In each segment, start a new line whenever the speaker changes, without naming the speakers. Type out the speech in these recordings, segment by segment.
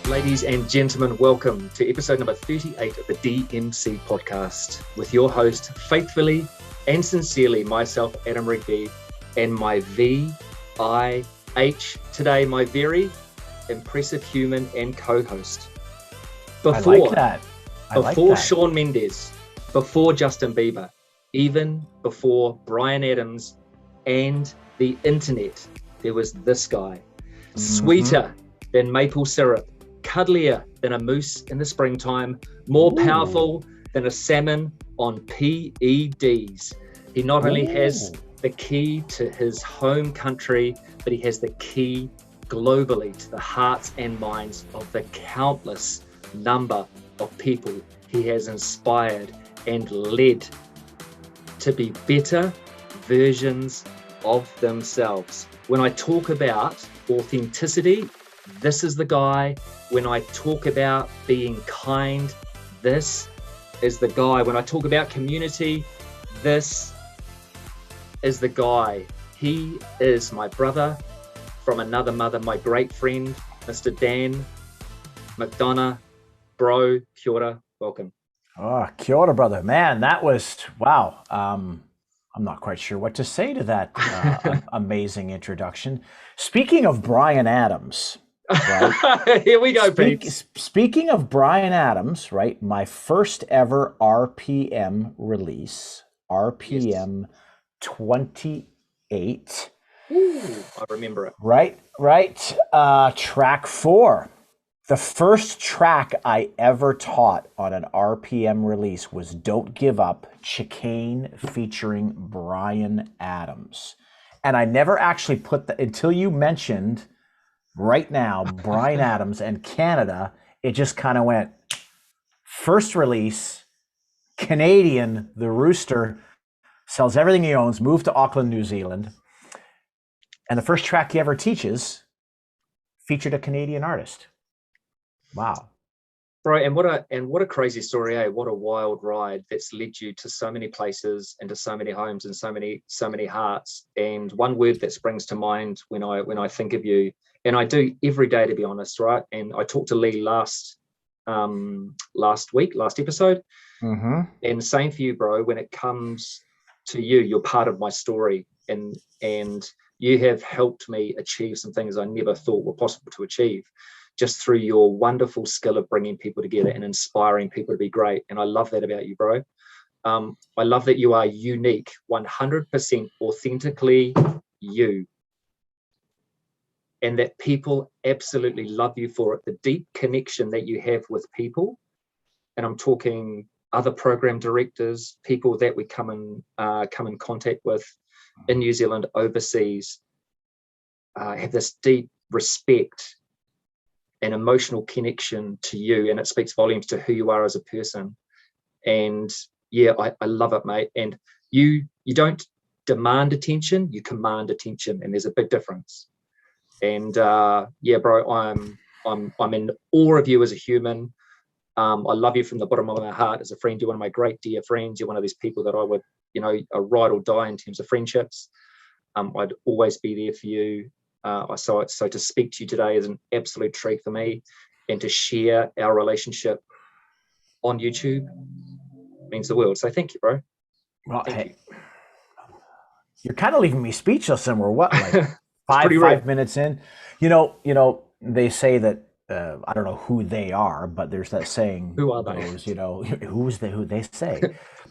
Ladies and gentlemen, welcome to episode number 38 of the D.M.C podcast with your host, faithfully and sincerely, myself, Adam Rigby, and my VIH today, my very impressive human and co-host.
Before, I like that.
Before Shawn Mendes, before Justin Bieber, even before Bryan Adams and the internet, there was this guy, sweeter than maple syrup, cuddlier than a moose in the springtime, more powerful than a salmon on PEDs. He not only has the key to his home country, but he has the key globally to the hearts and minds of the countless number of people he has inspired and led to be better versions of themselves. When I talk about authenticity, this is the guy. When I talk about being kind, this is the guy. When I talk about community, this is the guy. He is my brother from another mother, my great friend, Mr. Dan McDonogh. Bro, kia ora, welcome.
Oh, kia ora, brother. Man, that was, wow. I'm not quite sure what to say to that amazing introduction. Speaking of Bryan Adams, right?
Here we go, Pete.
Speaking of Bryan Adams, right? My first ever RPM release, RPM 28.
Ooh, I remember it.
Right. Track 4. The first track I ever taught on an RPM release was Don't Give Up, Chicane featuring Bryan Adams. And I never actually put until you mentioned right now, Bryan Adams and Canada, it just kind of went, first release, Canadian, the Rooster, sells everything he owns, moved to Auckland, New Zealand. And the first track he ever teaches featured a Canadian artist. Wow.
Bro, and what a crazy story, eh? What a wild ride that's led you to so many places and to so many homes and so many hearts. And one word that springs to mind when I think of you, and I do every day, to be honest, right? And I talked to Lee last episode, and same for you, bro. When it comes to you, you're part of my story, and you have helped me achieve some things I never thought were possible to achieve, just through your wonderful skill of bringing people together and inspiring people to be great. And I love that about you, bro. I love that you are unique, 100% authentically you. And that people absolutely love you for it. The deep connection that you have with people. And I'm talking other program directors, people that we come in contact with in New Zealand, overseas, have this deep respect an emotional connection to you, and it speaks volumes to who you are as a person. And yeah, I love it, mate. And you don't demand attention, you command attention, and there's a big difference. And yeah, bro, I'm in awe of you as a human. I love you from the bottom of my heart as a friend. You're one of my great dear friends. You're one of these people that I would, a ride or die in terms of friendships. I'd always be there for you. So to speak to you today is an absolute treat for me, and to share our relationship on YouTube means the world. So thank you, bro.
Well, you're kind of leaving me speechless, and we're what, like five minutes in? They say that I don't know who they are, but there's that saying.
Who are they?
Who they say,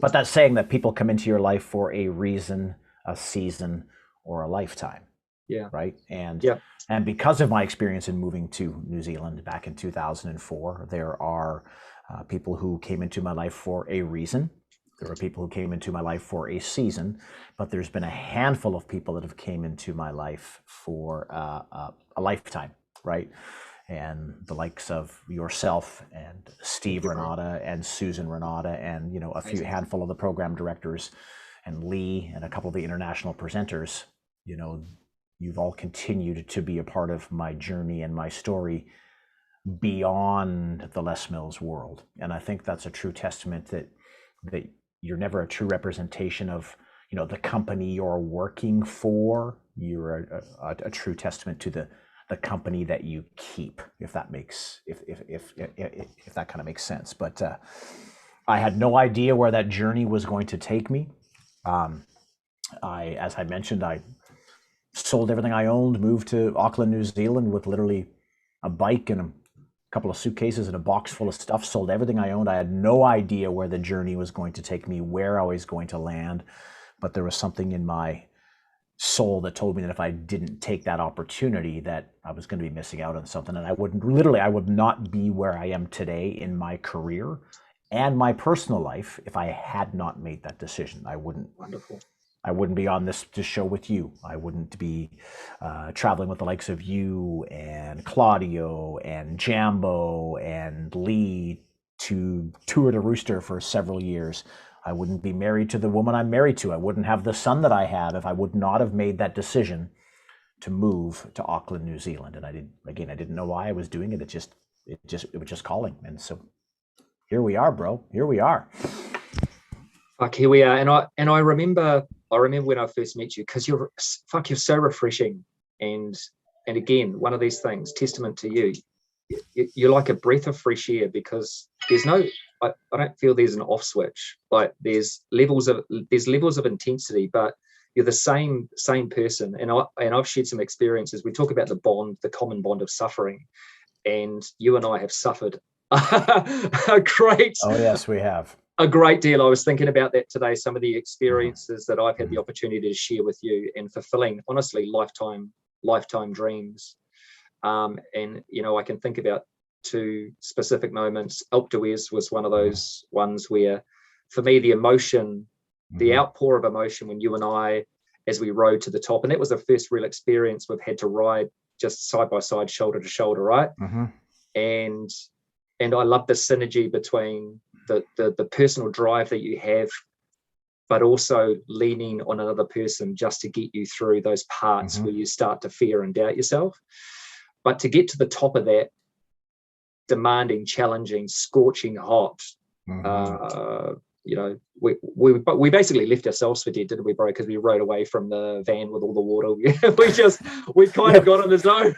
but that saying that people come into your life for a reason, a season, or a lifetime.
Yeah.
Right. And because of my experience in moving to New Zealand back in 2004, there are people who came into my life for a reason. There are people who came into my life for a season, but there's been a handful of people that have came into my life for a lifetime. Right. And the likes of yourself and Steve Renata and Susan Renata and, a handful of the program directors and Lee and a couple of the international presenters, you've all continued to be a part of my journey and my story beyond the Les Mills world. And I think that's a true testament that you're never a true representation of, the company you're working for. You're a true testament to the company that you keep, if that makes if that kind of makes sense. But I had no idea where that journey was going to take me. As I mentioned, I sold everything I owned, moved to Auckland, New Zealand with literally a bike and a couple of suitcases and a box full of stuff, sold everything I owned. I had no idea where the journey was going to take me, where I was going to land, but there was something in my soul that told me that if I didn't take that opportunity, that I was going to be missing out on something. And I would not be where I am today in my career and my personal life if I had not made that decision. I wouldn't.
Wonderful.
I wouldn't be on this show with you. I wouldn't be traveling with the likes of you and Claudio and Jambo and Lee to tour the Rooster for several years. I wouldn't be married to the woman I'm married to. I wouldn't have the son that I have if I would not have made that decision to move to Auckland, New Zealand. And I didn't know why I was doing it. It was just calling. And so here we are, bro. Here we are.
Fuck, here we are. And I remember when I first met you, because you're so refreshing. And again, one of these things, testament to you. You're like a breath of fresh air, because there's no, I don't feel there's an off switch. Like there's levels of intensity, but you're the same person. And I've shared some experiences. We talk about the common bond of suffering, and you and I have suffered a great.
Oh yes, we have.
A great deal. I was thinking about that today. Some of the experiences that I've had the opportunity to share with you, and fulfilling, honestly, lifetime dreams. And I can think about two specific moments. Alpe d'Huez was one of those ones where, for me, the emotion, the outpour of emotion when you and I, as we rode to the top, and that was the first real experience we've had to ride just side by side, shoulder to shoulder, right? And I love the synergy between the personal drive that you have, but also leaning on another person just to get you through those parts where you start to fear and doubt yourself. But to get to the top of that, demanding, challenging, scorching hot, we basically left ourselves for dead, didn't we, bro? Because we rode away from the van with all the water. we kind of got on the zone.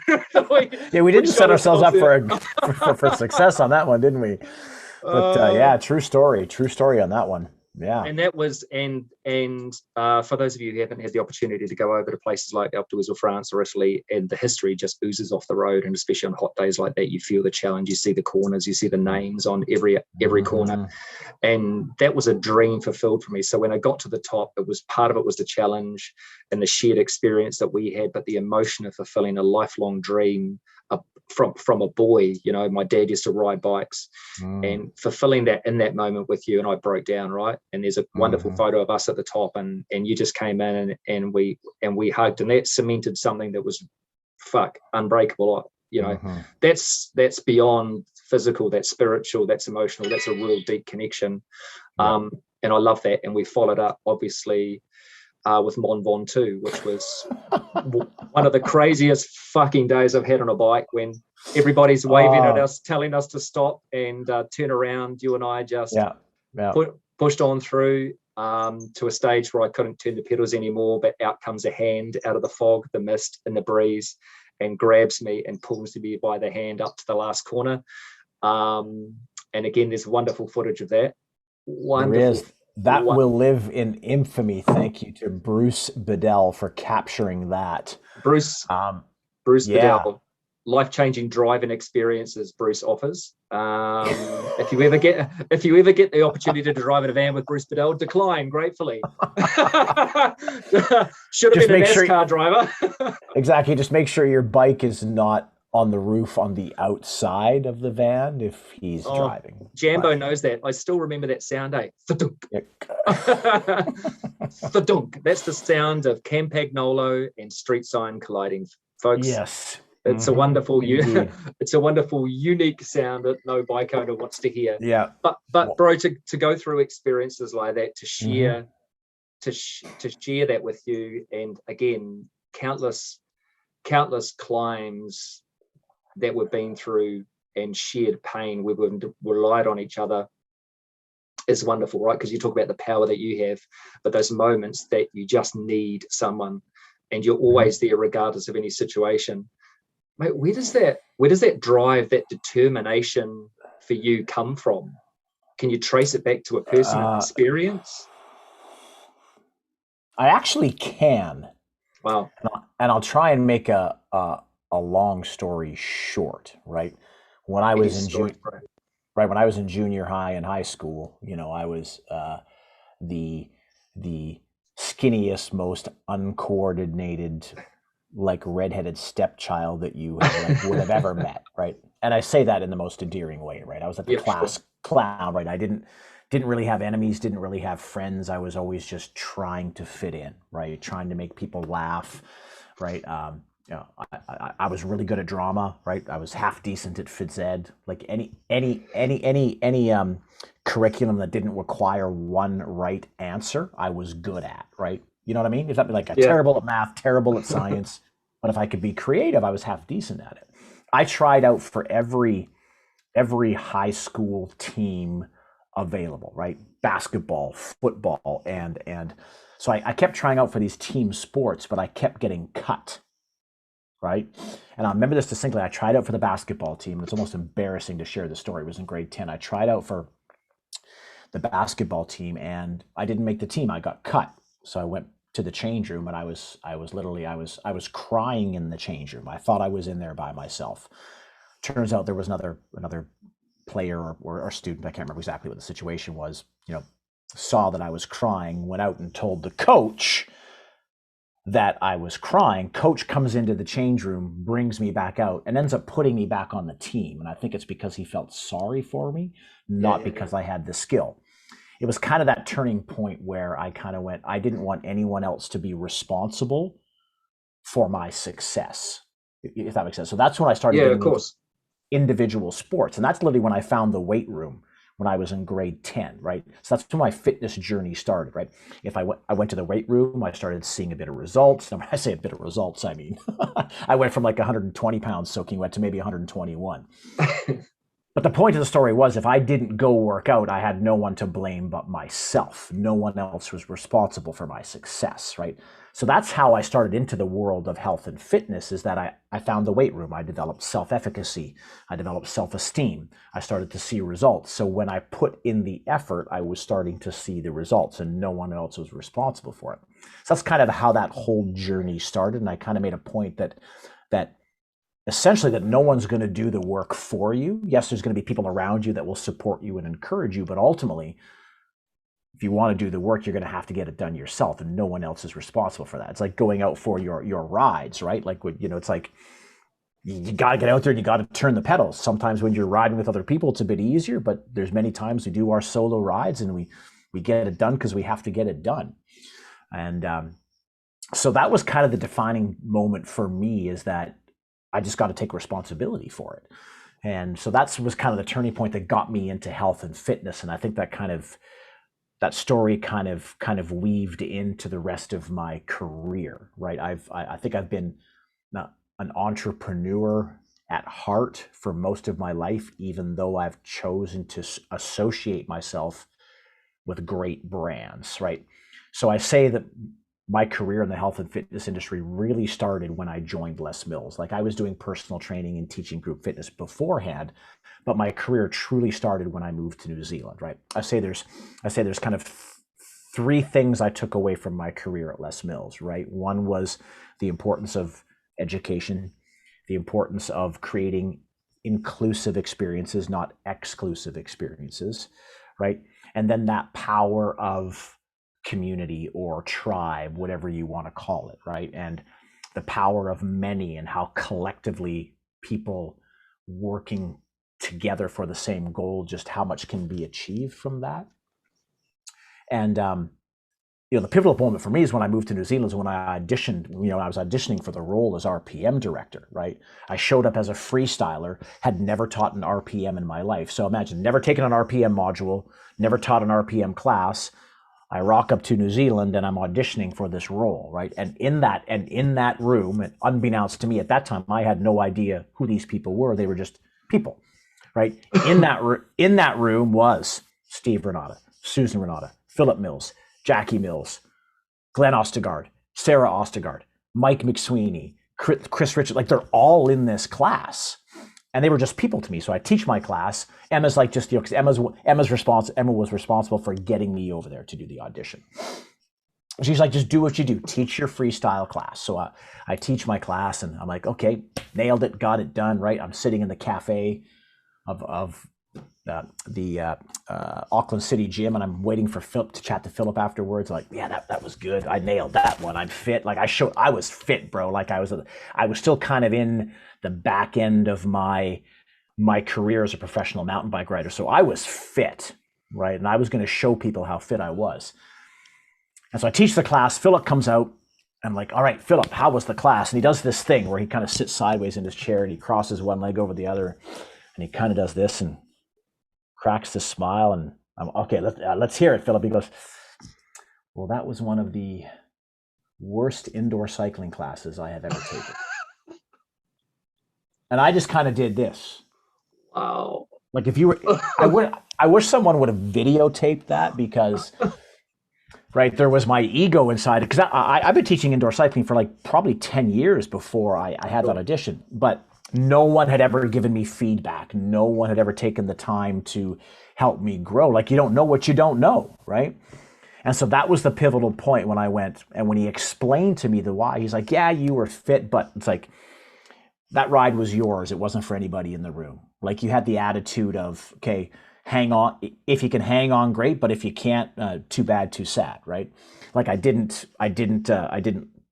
we didn't set ourselves up for success on that one, didn't we? But true story on that one. Yeah.
And that was, and for those of you who haven't had the opportunity to go over to places like Alpe d'Huez or France or Italy, and the history just oozes off the road, and especially on hot days like that, you feel the challenge, you see the corners, you see the names on every corner. And that was a dream fulfilled for me. So when I got to the top, part of it was the challenge and the shared experience that we had, but the emotion of fulfilling a lifelong dream from a boy. My dad used to ride bikes, and fulfilling that in that moment with you, and I broke down, right? And there's a wonderful photo of us at the top, and you just came in and we hugged, and that cemented something that was unbreakable. That's beyond physical, that's spiritual, that's emotional, that's a real deep connection. And I love that. And we followed up, obviously, with Mon Von 2, which was one of the craziest fucking days I've had on a bike, when everybody's waving at us, telling us to stop and turn around. You and I just pushed on through to a stage where I couldn't turn the pedals anymore, but out comes a hand out of the fog, the mist and the breeze, and grabs me and pulls me by the hand up to the last corner. And again, there's wonderful footage of that. Wonderful.
There is. That will live in infamy. Thank you to Bruce Bedell for capturing that. Bruce
Bedell, life-changing driving experiences Bruce offers. If you ever get the opportunity to drive in a van with Bruce Bedell, decline gratefully. Should have been a NASCAR driver.
Exactly. Just make sure your bike is not on the roof on the outside of the van if he's driving.
Jambo knows that. I still remember that sound, Thudunk. Thudunk. That's the sound of Campagnolo and street sign colliding, folks.
Yes.
It's a wonderful it's a wonderful, unique sound that no bike owner wants to hear.
Yeah.
But bro, to go through experiences like that, to share to share that with you, and again, countless climbs that we've been through, and shared pain, we've relied on each other, is wonderful, right? Because you talk about the power that you have, but those moments that you just need someone, and you're always there regardless of any situation. Mate, where does that drive, that determination for you come from? Can you trace it back to a personal
Uh,
experience?
I actually can,
Wow.
and I'll try and make a long story short. Right, when I was
Biggest
in
story, bro.
right when I was in junior high and high school, I was the the skinniest, most uncoordinated, like redheaded stepchild that you would have ever met, right? And I say that in the most endearing way, right? I was at the
Yeah, sure.
class clown, right? I didn't really have enemies, didn't really have friends. I was always just trying to fit in, right? Trying to make people laugh, right? I was really good at drama, right? I was half decent at phys ed. Like any curriculum that didn't require one right answer, I was good at, right? You know what I mean? If that be like a
Yeah.
terrible at math, terrible at science, but if I could be creative, I was half decent at it. I tried out for every high school team available, right? Basketball, football, and so I kept trying out for these team sports, but I kept getting cut, right? And I remember this distinctly. I tried out for the basketball team, and it's almost embarrassing to share the story. It was in grade 10. I tried out for the basketball team and I didn't make the team. I got cut. So I went to the change room and I was crying in the change room. I thought I was in there by myself. Turns out there was another player or student, I can't remember exactly what the situation was, saw that I was crying, went out and told the coach that I was crying. Coach comes into the change room, brings me back out, and ends up putting me back on the team. And I think it's because he felt sorry for me,
Yeah,
not
yeah, yeah.
because I had the skill. It was kind of that turning point where I kind of went, I didn't want anyone else to be responsible for my success, if that makes sense. So that's when I started
Yeah, of
getting into
course.
individual sports. And that's literally when I found the weight room when I was in grade 10, right? So that's when my fitness journey started, right? If I went to the weight room, I started seeing a bit of results. And when I say a bit of results, I mean, I went from like 120 pounds soaking wet to maybe 121. But the point of the story was if I didn't go work out, I had no one to blame but myself. No one else was responsible for my success, right? So that's how I started into the world of health and fitness is that I found the weight room. I developed self-efficacy. I developed self-esteem. I started to see results. So when I put in the effort, I was starting to see the results and no one else was responsible for it. So that's kind of how that whole journey started. And I kind of made a point that essentially that no one's going to do the work for you. Yes, there's going to be people around you that will support you and encourage you, but ultimately, if you want to do the work, you're going to have to get it done yourself, and no one else is responsible for that. It's like going out for your rides, right? Like it's like you got to get out there and you got to turn the pedals. Sometimes when you're riding with other people, it's a bit easier, but there's many times we do our solo rides and we get it done because we have to get it done. And so that was kind of the defining moment for me is that I just got to take responsibility for it. And so that was kind of the turning point that got me into health and fitness. And I think that story kind of weaved into the rest of my career, right? I think I've been an entrepreneur at heart for most of my life, even though I've chosen to associate myself with great brands, right? So I say that my career in the health and fitness industry really started when I joined Les Mills. Like I was doing personal training and teaching group fitness beforehand, but my career truly started when I moved to New Zealand, right? I say there's kind of three things I took away from my career at Les Mills, right? One was the importance of education, the importance of creating inclusive experiences, not exclusive experiences, right? And then that power of community or tribe, whatever you want to call it, right? And the power of many and how collectively people working together for the same goal, just how much can be achieved from that. And the pivotal moment for me is when I moved to New Zealand, is when I auditioned. I was auditioning for the role as RPM director, right? I showed up as a freestyler, had never taught an RPM in my life. So imagine, never taken an RPM module, never taught an RPM class. I rock up to New Zealand and I'm auditioning for this role, right? And in that room, and unbeknownst to me at that time, I had no idea who these people were. They were just people, right? In that room was Steve Renata, Susan Renata, Philip Mills, Jackie Mills, Glenn Ostegard, Sarah Ostegard, Mike McSweeney, Chris Richard, like they're all in this class. And they were just people to me. So I teach my class. Emma's like just, because Emma was responsible for getting me over there to do the audition. She's like, just do what you do. Teach your freestyle class. So I teach my class and I'm like, okay, nailed it, got it done, right? I'm sitting in the cafe of the Auckland City gym, and I'm waiting for Philip to chat to Philip afterwards. Like, yeah, that was good. I nailed that one. I'm fit. Like I was fit, bro. Like I was still kind of in the back end of my career as a professional mountain bike rider. So I was fit, right? And I was going to show people how fit I was. And so I teach the class. Philip comes out. I'm like, all right, Philip, how was the class? And he does this thing where he kind of sits sideways in his chair and he crosses one leg over the other, and he kind of does this and cracks this smile. And I'm okay. Let's hear it, Philip. He goes, well, that was one of the worst indoor cycling classes I have ever taken. And I just kind of did this.
Wow.
Like if you were, I wish someone would have videotaped that, because right, there was my ego inside it. Because I've been teaching indoor cycling for like probably 10 years before I had that audition. But no one had ever given me feedback. No one had ever taken the time to help me grow. Like, you don't know what you don't know, right? And so that was the pivotal point when I went, and when he explained to me the why, he's like, yeah, you were fit, but it's like, that ride was yours. It wasn't for anybody in the room. Like, you had the attitude of, okay, hang on. If you can hang on, great. But if you can't, too bad, too sad, right? Like I didn't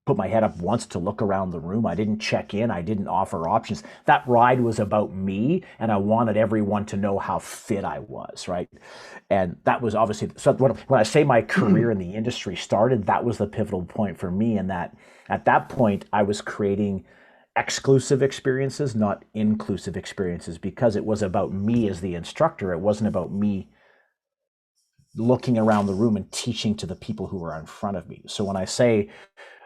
put my head up once to look around the room. I didn't check in. I didn't offer options. That ride was about me, and I wanted everyone to know how fit I was, right? And that was obviously, so when I say my career in the industry started, that was the pivotal point for me. And that at that point, I was creating exclusive experiences, not inclusive experiences, because it was about me as the instructor. It wasn't about me looking around the room and teaching to the people who were in front of me. So when I say,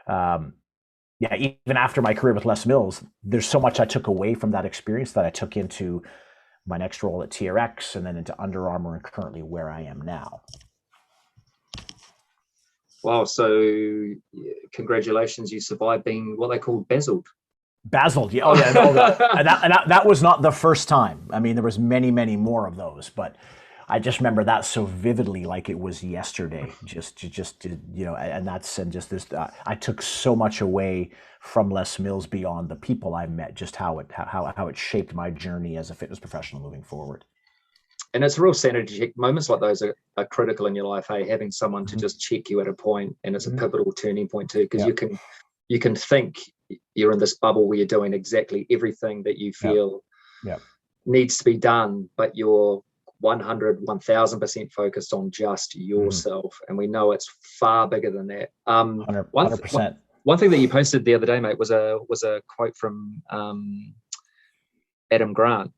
yeah, even after my career with Les Mills, there's so much I took away from that experience that I took into my next role at TRX, and then into Under Armour, and currently where I am now.
Wow. So congratulations, you survived being what they call basiled.
Basiled, yeah. Oh yeah, no, that was not the first time. I mean, there was many more of those, but I just remember that so vividly, like it was yesterday. Just you know, and just this. I took so much away from Les Mills beyond the people I met, just how it shaped my journey as a fitness professional moving forward.
And it's a real sanity check. Moments like those are critical in your life. Hey, having someone to just check you at a point, and it's a pivotal turning point too, because you can think you're in this bubble where you're doing exactly everything that you feel needs to be done, but you're 1000% focused on just yourself. And we know it's far bigger than that.
100%.
One thing that you posted the other day, mate, was a quote from Adam Grant.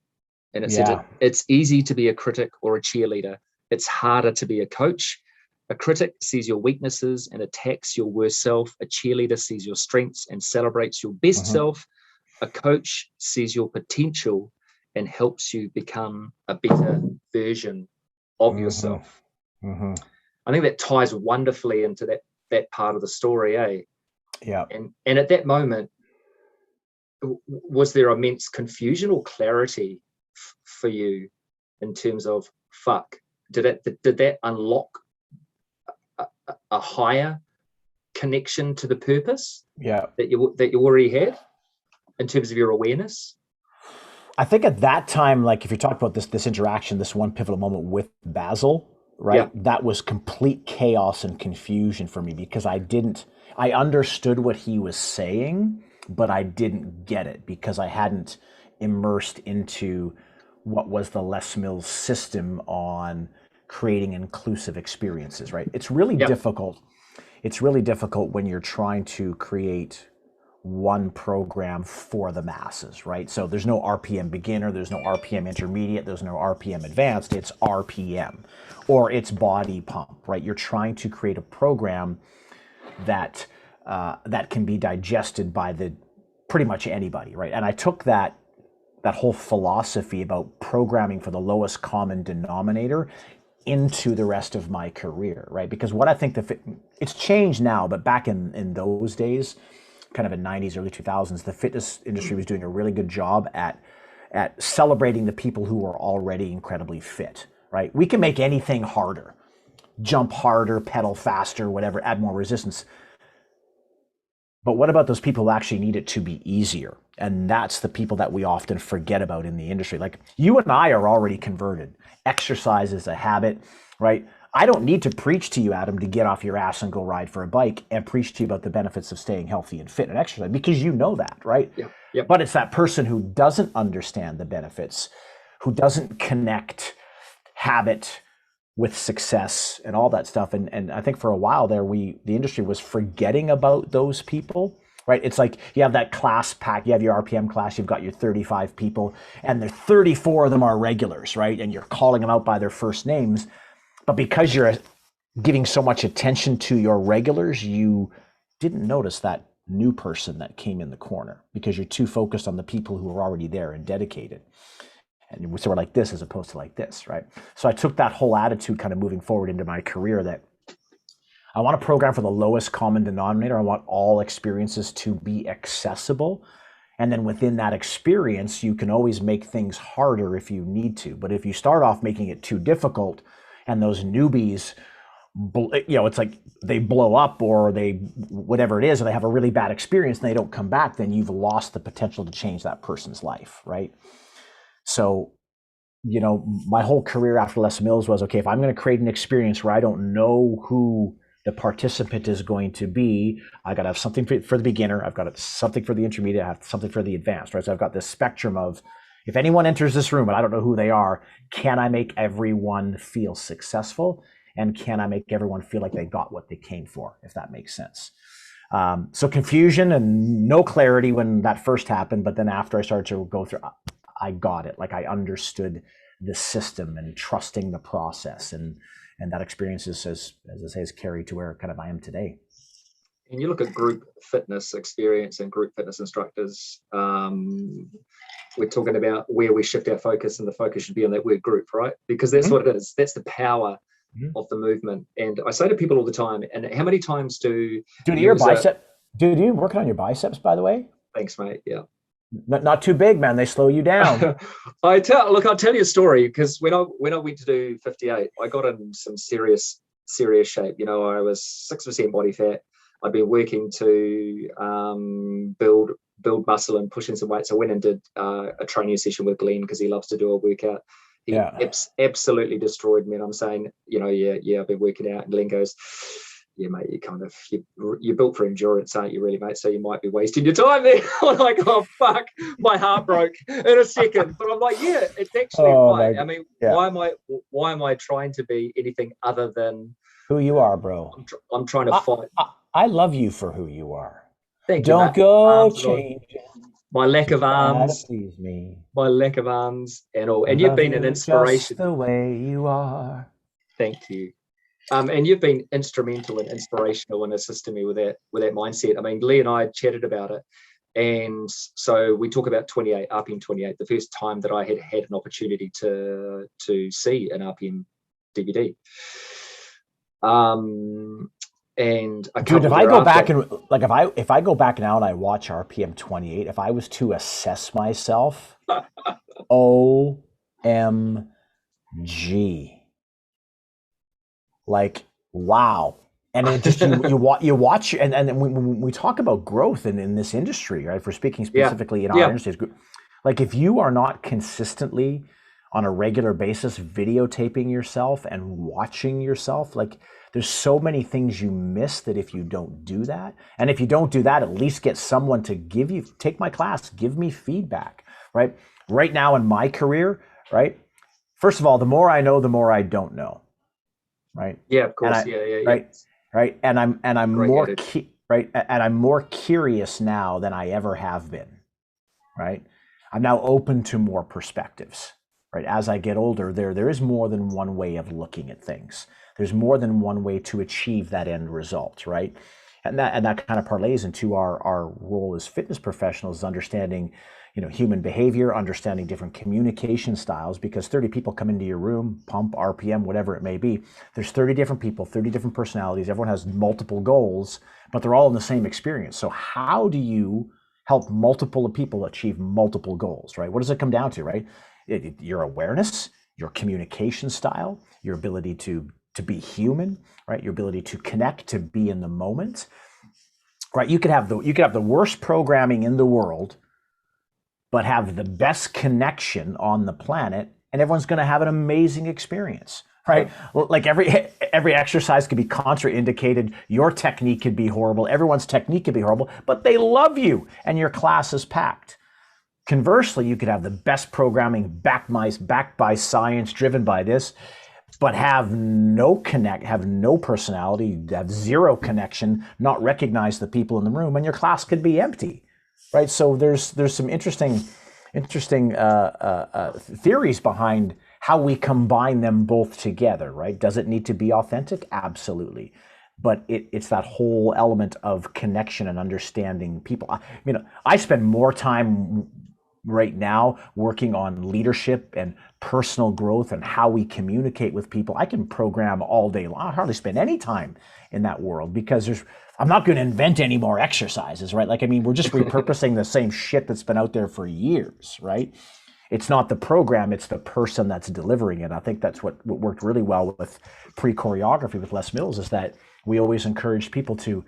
And it said, it's easy to be a critic or a cheerleader. It's harder to be a coach. A critic sees your weaknesses and attacks your worst self. A cheerleader sees your strengths and celebrates your best self. A coach sees your potential and helps you become a better version of yourself. I think that ties wonderfully into that part of the story, eh?
Yeah.
And at that moment, was there immense confusion or clarity for you in terms of, fuck, did that unlock a higher connection to the purpose that you already had in terms of your awareness?
I think at that time, like if you talk about this interaction, this one pivotal moment with Basil, right? That was complete chaos and confusion for me, because I understood what he was saying, but I didn't get it because I hadn't immersed into what was the Les Mills system on creating inclusive experiences, right? It's really difficult. It's really difficult when you're trying to create one program for the masses, right? So there's no RPM beginner, there's no RPM intermediate, there's no RPM advanced, it's RPM, or it's body pump, right? You're trying to create a program that can be digested by pretty much anybody, right? And I took that whole philosophy about programming for the lowest common denominator into the rest of my career, right? Because what I think it's changed now, but back in those days, kind of in 90s, early 2000s, the fitness industry was doing a really good job at celebrating the people who were already incredibly fit, right? We can make anything harder, jump harder, pedal faster, whatever, add more resistance. But what about those people who actually need it to be easier? And that's the people that we often forget about in the industry. Like you and I are already converted. Exercise is a habit, right? I don't need to preach to you, Adam, to get off your ass and go ride for a bike and preach to you about the benefits of staying healthy and fit and exercise, because you know that, right?
Yeah. Yep.
But it's that person who doesn't understand the benefits, who doesn't connect habit with success and all that stuff. And I think for a while there, the industry was forgetting about those people, right? It's like you have that class pack, you have your RPM class, you've got your 35 people, and the 34 of them are regulars, right? And you're calling them out by their first names. But because you're giving so much attention to your regulars, you didn't notice that new person that came in the corner because you're too focused on the people who are already there and dedicated. And so we're like this as opposed to like this, right? So I took that whole attitude kind of moving forward into my career that I want to program for the lowest common denominator. I want all experiences to be accessible. And then within that experience, you can always make things harder if you need to. But if you start off making it too difficult and those newbies, it's like they blow up or they, whatever it is, or they have a really bad experience and they don't come back, then you've lost the potential to change that person's life, right? So, my whole career after Les Mills was, okay, if I'm going to create an experience where I don't know who the participant is going to be, I got to have something for the beginner, I've got something for the intermediate, I have something for the advanced, right? So I've got this spectrum of, if anyone enters this room and I don't know who they are, can I make everyone feel successful? And can I make everyone feel like they got what they came for, if that makes sense? So confusion and no clarity when that first happened, but then after I started to go through, I got it. Like I understood the system and trusting the process, and that experience is, as I say, is carried to where kind of I am today.
And you look at group fitness experience and group fitness instructors, we're talking about where we shift our focus, and the focus should be on that word group, right? Because that's what it is. That's the power of the movement. And I say to people all the time, and how many times do
your bicep? Dude, you working on your biceps, by the way?
Thanks, mate. Yeah.
Not too big, man. They slow you down.
I'll tell you a story, because when I went to do 58, I got in some serious shape. I was 6% body fat. I'd been working to build muscle and pushing some weights. I went and did a training session with Glenn because he loves to do a workout. He absolutely destroyed me. And I'm saying, yeah, I've been working out. And Glenn goes, yeah, mate, you're built for endurance, aren't you, really, mate? So you might be wasting your time there. I'm like, oh, fuck, my heart broke in a second. But I'm like, yeah, it's actually right. I mean, why am I trying to be anything other than
who you are, bro?
I'm trying to fight.
I love you for who you are.
Thank you.
Don't go changing.
My lack of arms,
please me.
My lack of arms and all. And you've been an inspiration.
Just the way you are.
Thank you. And you've been instrumental and inspirational in assisting me with that mindset. I mean, Lee and I chatted about it. And so we talk about 28, RPM 28, the first time that I had an opportunity to see an RPM DVD. And
dude, if I go back and if I go back now and I watch RPM 28, if I was to assess myself, OMG, like wow. And it just you watch, and when we talk about growth in this industry, right? If we're speaking specifically in our industry, like if you are not consistently on a regular basis videotaping yourself and watching yourself, like there's so many things you miss that if you don't do that, and if you don't do that, at least get someone to take my class, give me feedback, right? Right now in my career, right? First of all, the more I know, the more I don't know, right?
Yeah, of course.
Right. And I'm more and I'm more curious now than I ever have been, right? I'm now open to more perspectives, right? As I get older, there is more than one way of looking at things. There's more than one way to achieve that end result, right? And that kind of parlays into our role as fitness professionals, understanding, human behavior, understanding different communication styles, because 30 people come into your room, pump, RPM, whatever it may be. There's 30 different people, 30 different personalities. Everyone has multiple goals, but they're all in the same experience. So how do you help multiple people achieve multiple goals, right? What does it come down to, right? Your awareness, your communication style, your ability to be human, right? Your ability to connect, to be in the moment, right? You could have the worst programming in the world, but have the best connection on the planet, and everyone's going to have an amazing experience, right? Like every exercise could be contraindicated. Your technique could be horrible. Everyone's technique could be horrible, but they love you, and your class is packed. Conversely, you could have the best programming, backed by science, driven by this, but have no personality, have zero connection, not recognize the people in the room, and your class could be empty, right? So there's some interesting theories behind how we combine them both together, right? Does it need to be authentic? Absolutely. But it's that whole element of connection and understanding people. I spend more time right now working on leadership and personal growth and how we communicate with people. I can program all day long. I hardly spend any time in that world because I'm not going to invent any more exercises, right? We're just repurposing the same shit that's been out there for years, right? It's not the program, it's the person that's delivering it. I think that's what worked really well with pre-choreography with Les Mills, is that we always encourage people to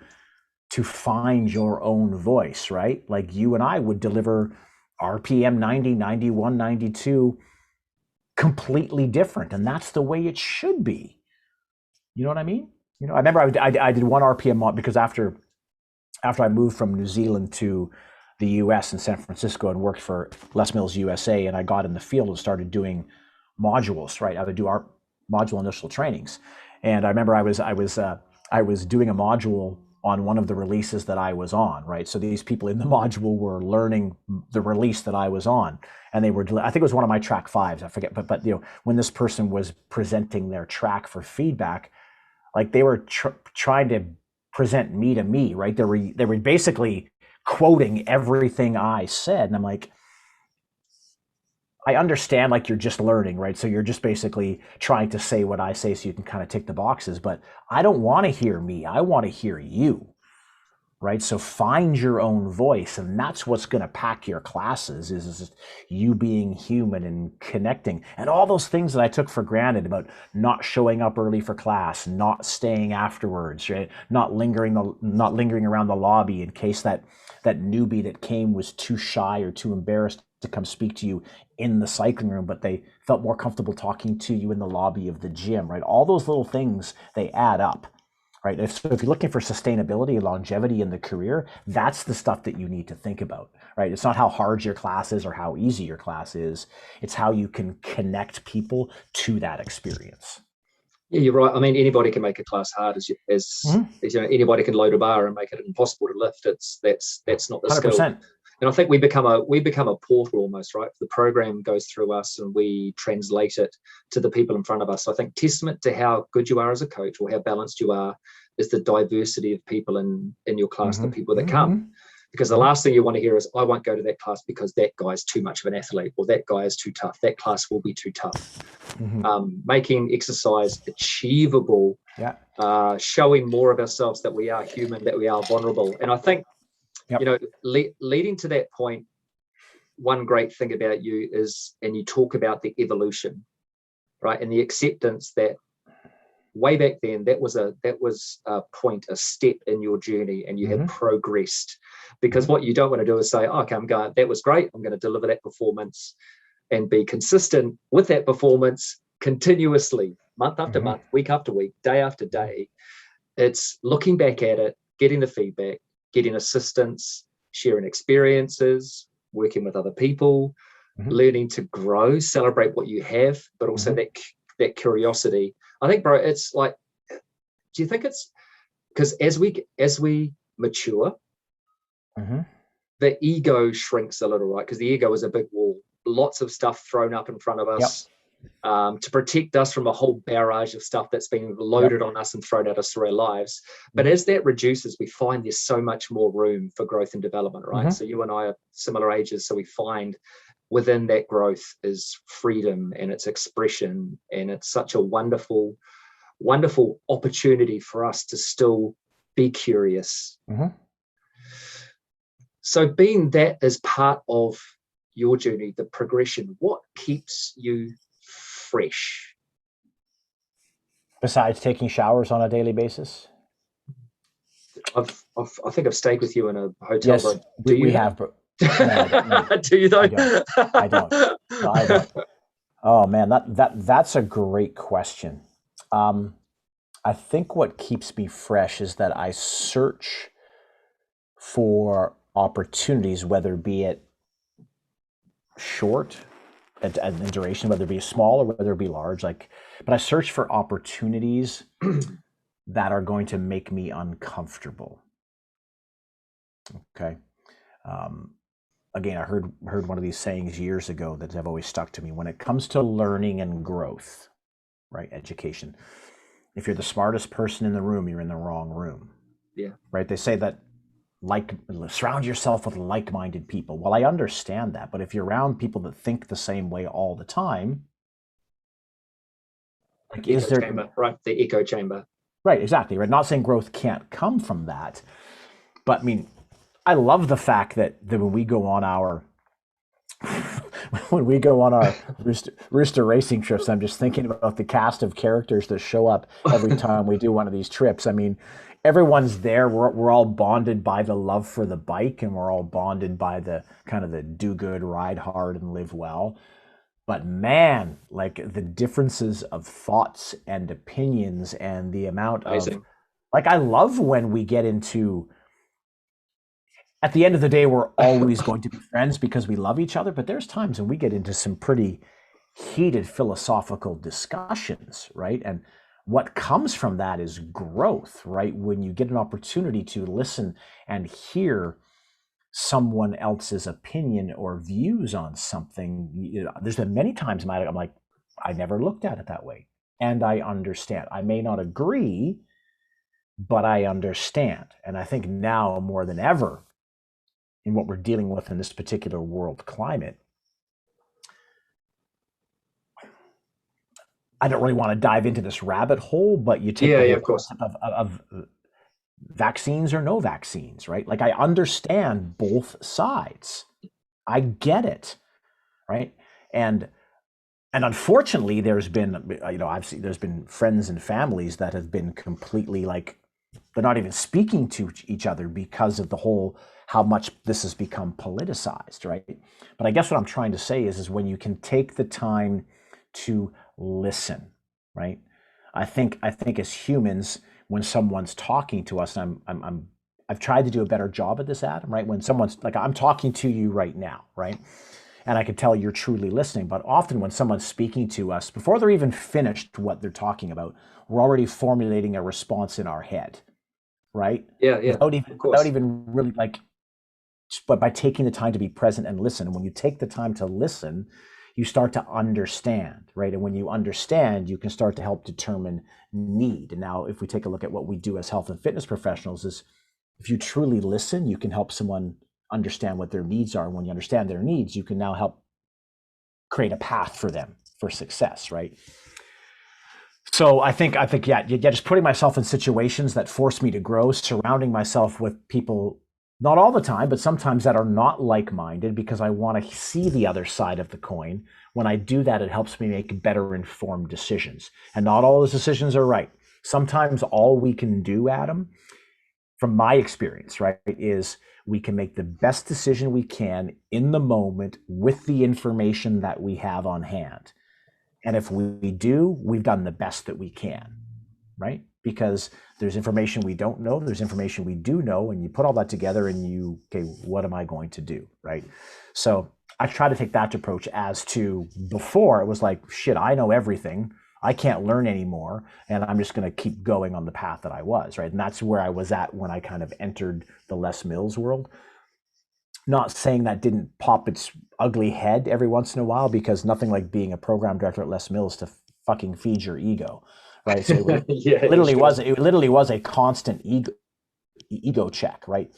find your own voice, right? Like you and I would deliver RPM 90, 91, 92, completely different. And that's the way it should be. You know what I mean? I remember I did one RPM because after I moved from New Zealand to the US in San Francisco and worked for Les Mills USA, and I got in the field and started doing modules, right? I would do our module initial trainings. And I remember I was doing a module on one of the releases that I was on, right? So these people in the module were learning the release that I was on, and I think it was one of my track 5s, I forget, but when this person was presenting their track for feedback, like they were trying to present me to me, right? They were basically quoting everything I said, and I'm like, I understand, like you're just learning, right? So you're just basically trying to say what I say so you can kind of tick the boxes, but I don't want to hear me. I want to hear you, right? So find your own voice, and that's what's going to pack your classes is you being human and connecting, and all those things that I took for granted about not showing up early for class, not staying afterwards, right? Not lingering around the lobby in case that newbie that came was too shy or too embarrassed to come speak to you in the cycling room, but they felt more comfortable talking to you in the lobby of the gym, right? All those little things, they add up, right? If you're looking for sustainability and longevity in the career, that's the stuff that you need to think about, right? It's not how hard your class is or how easy your class is. It's how you can connect people to that experience.
Yeah, you're right. Anybody can make a class hard, as anybody can load a bar and make it impossible to lift. That's not the 100%. Skill. And I think we become a portal almost, right? The program goes through us and we translate it to the people in front of us. So I think testament to how good you are as a coach or how balanced you are is the diversity of people in your class, the people that come. Because the last thing you want to hear is, I won't go to that class because that guy's too much of an athlete, or that guy is too tough. That class will be too tough. Making exercise achievable, showing more of ourselves, that we are human, that we are vulnerable. And I think, leading to that point, one great thing about you is, and you talk about the evolution, right? And the acceptance that way back then, that was a point, a step in your journey, and you have progressed. Because what you don't want to do is say, okay, that was great, I'm going to deliver that performance and be consistent with that performance continuously, month after month, week after week, day after day. It's looking back at it, getting the feedback, getting assistance, sharing experiences, working with other people, learning to grow, celebrate what you have, but also that curiosity. I think, bro, it's like, do you think it's because as we mature, the ego shrinks a little, right? Because the ego is a big wall, lots of stuff thrown up in front of us. to protect us from a whole barrage of stuff that's been loaded on us and thrown at us through our lives. But as that reduces, we find there's so much more room for growth and development, right? So you and I are similar ages, so we find within that growth is freedom and its expression, and it's such a wonderful opportunity for us to still be curious. So being that as part of your journey, the progression, what keeps you fresh?
Besides taking showers on a daily basis?
I think I've stayed with you in a hotel
Yes,
room.
we have. But no,
do you though?
I don't. No, I don't. Oh man, that's a great question. I think what keeps me fresh is that I search for opportunities, whether be it short in duration, whether it be small or whether it be large, but I search for opportunities that are going to make me uncomfortable. Okay. Again, I heard one of these sayings years ago that have always stuck to me. When it comes to learning and growth, right, education, if you're the smartest person in the room, you're in the wrong room.
Yeah.
Right. They say that surround yourself with like-minded people. Well, I understand that, but if you're around people that think the same way all the time, like is there
chamber, right? The echo chamber.
Right, exactly. Right. Not saying growth can't come from that, but I mean, I love the fact that when we go on our rooster racing trips, I'm just thinking about the cast of characters that show up every time we do one of these trips. I mean, everyone's there. We're all bonded by the love for the bike, and we're all bonded by the kind of the do good, ride hard, and live well. But man, like the differences of thoughts and opinions and the amount of, like, I love when we get into, at the end of the day, we're always going to be friends because we love each other. But there's times when we get into some pretty heated philosophical discussions, right? And what comes from that is growth, right? When you get an opportunity to listen and hear someone else's opinion or views on something, there's been many times I'm like, I never looked at it that way. And I understand. I may not agree, but I understand. And I think now more than ever, in what we're dealing with in this particular world climate, I don't really want to dive into this rabbit hole, but you take the whole concept of vaccines or no vaccines, right? Like, I understand both sides. I get it, right? And unfortunately, there's been, there's been friends and families that have been completely, like, they're not even speaking to each other because of the whole, how much this has become politicized, right? But I guess what I'm trying to say is when you can take the time to listen, right? I think as humans, when someone's talking to us, and I've tried to do a better job at this, Adam, right? When someone's like, I'm talking to you right now, right? And I can tell you're truly listening. But often when someone's speaking to us, before they're even finished what they're talking about, we're already formulating a response in our head, right?
Yeah.
Without even really, like, but by taking the time to be present and listen. And when you take the time to listen, you start to understand, right? And when you understand, you can start to help determine need. And now, if we take a look at what we do as health and fitness professionals, is if you truly listen, you can help someone understand what their needs are. And when you understand their needs, you can now help create a path for them for success, right? So I think, yeah, just putting myself in situations that force me to grow, surrounding myself with people, not all the time, but sometimes, that are not like-minded, because I want to see the other side of the coin. When I do that, it helps me make better informed decisions. And not all those decisions are right. Sometimes all we can do, Adam, from my experience, right, is we can make the best decision we can in the moment with the information that we have on hand. And if we do, we've done the best that we can, right? Because there's information we don't know, there's information we do know, and you put all that together and okay, what am I going to do, right? So I try to take that approach. As to before, it was like, shit, I know everything, I can't learn anymore, and I'm just going to keep going on the path that I was, right? And that's where I was at when I kind of entered the Les Mills world. not saying that didn't pop its ugly head every once in a while, because nothing like being a program director at Les Mills to fucking feed your ego, right? So
Yeah,
it literally was a constant ego check, right?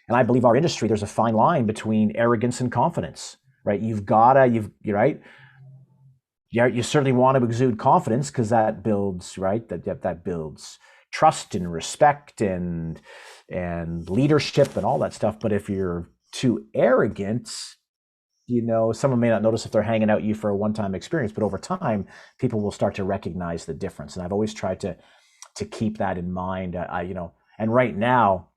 And I believe our industry, there's a fine line between arrogance and confidence, right? You're right. Yeah, you certainly want to exude confidence because that builds, right? That builds trust and respect and leadership and all that stuff. But if you're too arrogant, someone may not notice if they're hanging out you for a one-time experience, but over time, people will start to recognize the difference. And I've always tried to keep that in mind. And right now,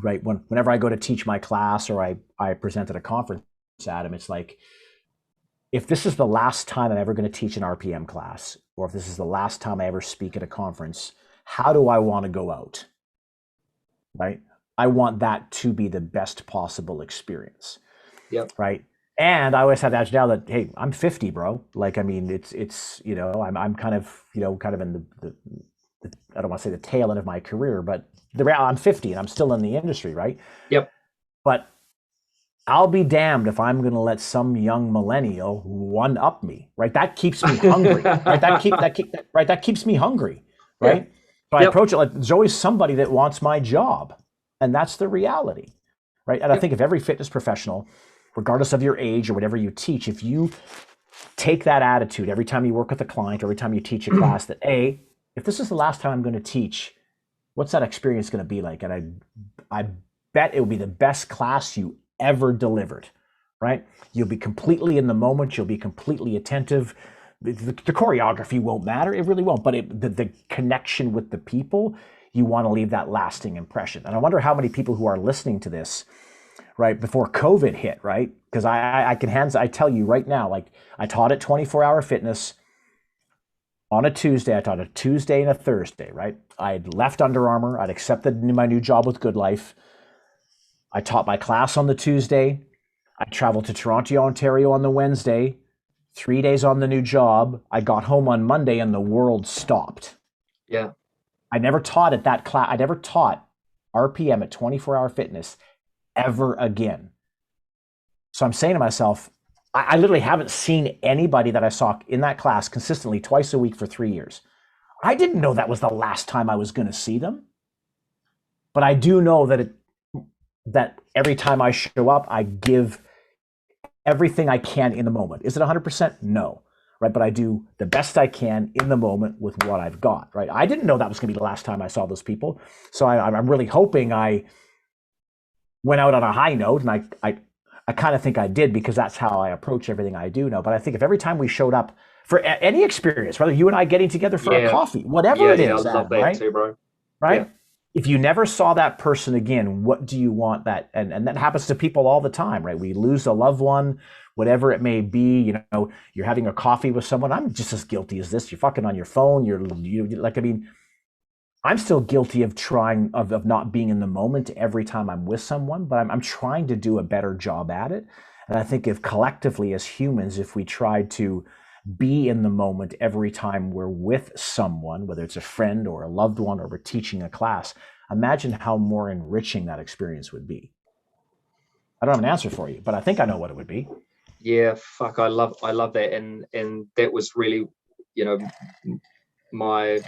right, whenever I go to teach my class or I present at a conference, Adam, it's like, if this is the last time I'm ever going to teach an RPM class, or if this is the last time I ever speak at a conference, how do I want to go out? Right? I want that to be the best possible experience.
Yep.
Right. And I always have to ask now that, hey, I'm 50, bro. Like, I mean, it's I'm kind of in the I don't want to say the tail end of my career, but I'm 50 and I'm still in the industry, right?
Yep.
But I'll be damned if I'm going to let some young millennial one up me, right? That keeps me hungry, right? That keeps me hungry, right? Yeah. So I approach it like there's always somebody that wants my job, and that's the reality, right? And I think if every fitness professional, regardless of your age or whatever you teach, if you take that attitude every time you work with a client, every time you teach a class, that if this is the last time I'm going to teach, what's that experience going to be like? And I bet it will be the best class you ever delivered, right? You'll be completely in the moment. You'll be completely attentive. The choreography won't matter. It really won't. But the connection with the people, you want to leave that lasting impression. And I wonder how many people who are listening to this, right, before COVID hit, right? Because I tell you right now, like I taught at 24-Hour Fitness on a Tuesday. I taught a Tuesday and a Thursday, right? I had left Under Armour. I'd accepted my new job with Good Life. I taught my class on the Tuesday. I traveled to Toronto, Ontario on the Wednesday, 3 days on the new job. I got home on Monday and the world stopped.
Yeah.
I never taught at that class. I never taught RPM at 24-Hour Fitness ever again. So I'm saying to myself, I literally haven't seen anybody that I saw in that class consistently twice a week for 3 years. I didn't know that was the last time I was going to see them. But I do know that every time I show up, I give everything I can in the moment. Is it 100%? No, right? But I do the best I can in the moment with what I've got, right? I didn't know that was going to be the last time I saw those people. So I'm really hoping I went out on a high note, and I kind of think I did, because that's how I approach everything I do now. But I think if every time we showed up for any experience, whether you and I getting together for a coffee, whatever it is,
I love that
right?
too, bro.
Right?
Yeah.
If you never saw that person again, what do you want that? And that happens to people all the time, right? We lose a loved one, whatever it may be. You're having a coffee with someone. I'm just as guilty as this. You're fucking on your phone. I'm still guilty of trying of not being in the moment every time I'm with someone, but I'm trying to do a better job at it. And I think if collectively as humans, if we tried to be in the moment every time we're with someone, whether it's a friend or a loved one, or we're teaching a class, imagine how more enriching that experience would be. I don't have an answer for you, but I think I know what it would be.
Yeah, fuck, I love that. And that was really, my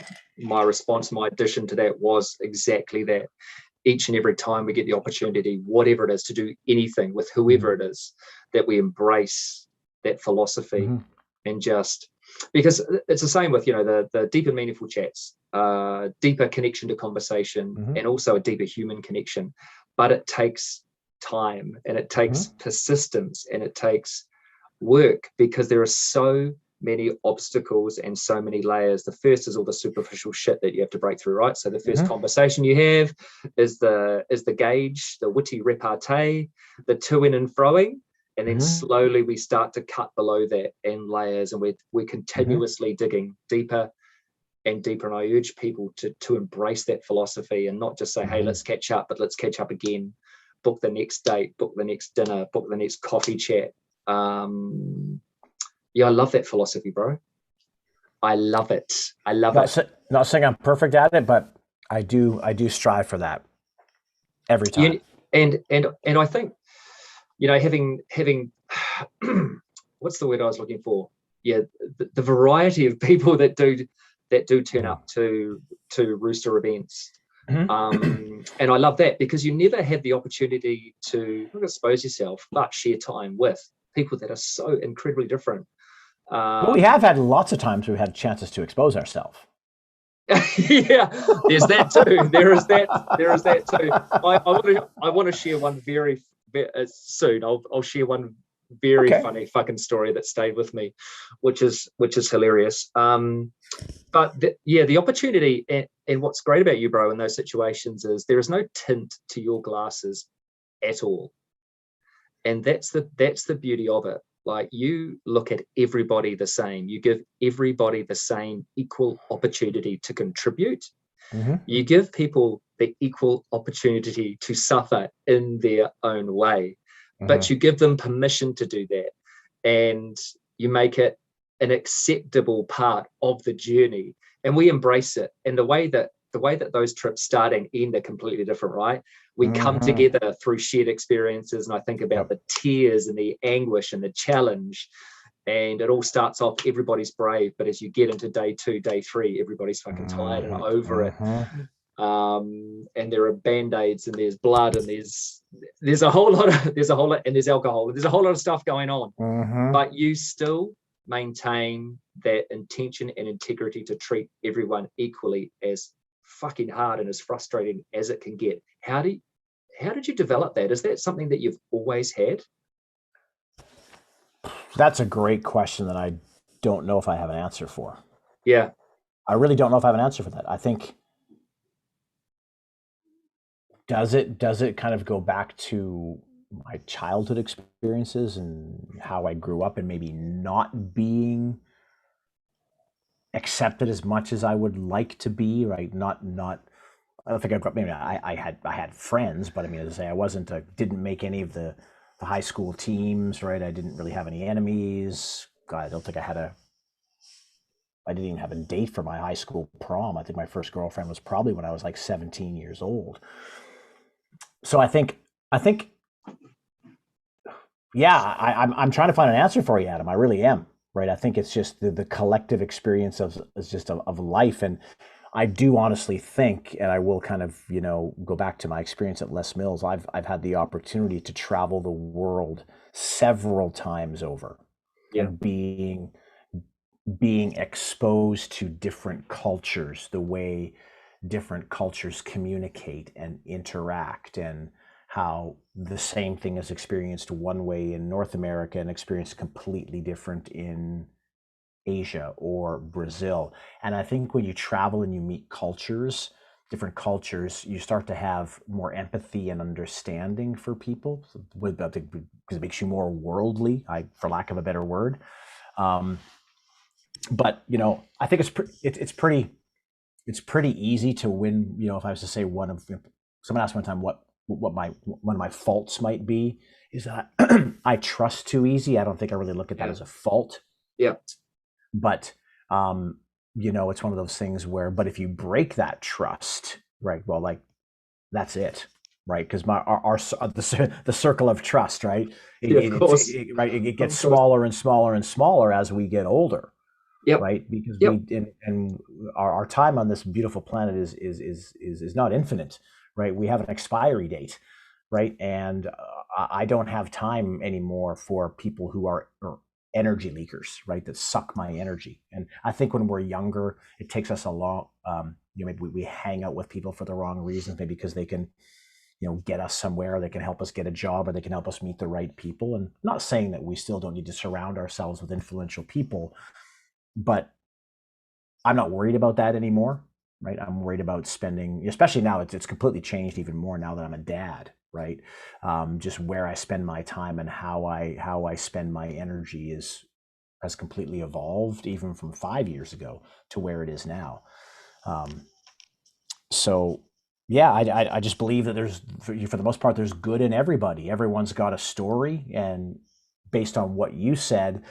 response, my addition to that was exactly that. Each and every time we get the opportunity, whatever it is, to do anything with whoever it is, that we embrace that philosophy. And just because it's the same with the deep and meaningful chats, deeper connection to conversation, and also a deeper human connection. But it takes time, and it takes persistence, and it takes work, because there are so many obstacles and so many layers. The first is all the superficial shit that you have to break through, right? So the first conversation you have is the gauge, the witty repartee, the to-ing and froing. And then slowly we start to cut below that in layers, and we're continuously digging deeper and deeper. And I urge people to embrace that philosophy, and not just say, hey, let's catch up, but let's catch up again. Book the next date, book the next dinner, book the next coffee chat. I love that philosophy, bro. I love it.
Not saying I'm perfect at it, but I do strive for that every time.
And I think having what's the word I was looking for? Yeah, the variety of people that do turn up to Rooster events. And I love that, because you never have the opportunity to not expose yourself, but share time with people that are so incredibly different.
Well, we have had lots of times we've had chances to expose ourselves.
Yeah, there's that too. There is that too. I want to share one very soon. I'll share one very funny fucking story that stayed with me, which is hilarious. But the opportunity, and what's great about you, bro, in those situations is there is no tint to your glasses at all, and that's the beauty of it. Like, you look at everybody the same. You give everybody the same equal opportunity to contribute. You give people the equal opportunity to suffer in their own way, but you give them permission to do that, and you make it an acceptable part of the journey, and we embrace it. And the way that those trips start and end are completely different, right? We come together through shared experiences, and I think about the tears and the anguish and the challenge, and it all starts off, everybody's brave, but as you get into day 2, day 3, everybody's fucking tired and over it. And there are band-aids, and there's blood, and there's a whole lot, and there's alcohol, and there's a whole lot of stuff going on. But you still maintain that intention and integrity to treat everyone equally, as fucking hard and as frustrating as it can get. How did you develop that? Is that something that you've always had?
That's a great question that I don't know if I have an answer for.
Yeah.
I really don't know if I have an answer for that. I think, does it kind of go back to my childhood experiences and how I grew up, and maybe not being accepted as much as I would like to be, right? Not I don't think I grew up, maybe I had friends, but I mean, as I say, didn't make any of the high school teams, right? I didn't really have any enemies. God, I don't think I didn't even have a date for my high school prom. I think my first girlfriend was probably when I was like 17 years old. So I think, yeah, I'm trying to find an answer for you, Adam. I really am, right? I think it's just the collective experience of life. And I do honestly think, and I will kind of, go back to my experience at Les Mills. I've had the opportunity to travel the world several times over, and being exposed to different cultures, the way different cultures communicate and interact, and how the same thing is experienced one way in North America and experienced completely different in Asia or Brazil. And I think when you travel and you meet different cultures, you start to have more empathy and understanding for people, because it makes you more worldly, for lack of a better word. But I think it's pretty easy to win. If I was to say someone asked one time what one of my faults might be, is that I trust too easy. I don't think I really look at that as a fault.
Yeah.
But it's one of those things where, but if you break that trust, right? Well, like, that's it, right? Because the circle of trust, right? It gets smaller and smaller and smaller as we get older. Yep. Right, because and our time on this beautiful planet is not infinite, right? We have an expiry date, right? And I don't have time anymore for people who are energy leakers, right? That suck my energy. And I think when we're younger, it takes us a long, maybe we hang out with people for the wrong reasons, maybe because they can, get us somewhere, they can help us get a job, or they can help us meet the right people. And I'm not saying that we still don't need to surround ourselves with influential people, but I'm not worried about that anymore, right? I'm worried about spending, especially now, it's completely changed even more now that I'm a dad, right? Just where I spend my time and how I spend my energy has completely evolved, even from 5 years ago to where it is now. So yeah, I just believe that there's, for the most part, there's good in everybody. Everyone's got a story, and based on what you said,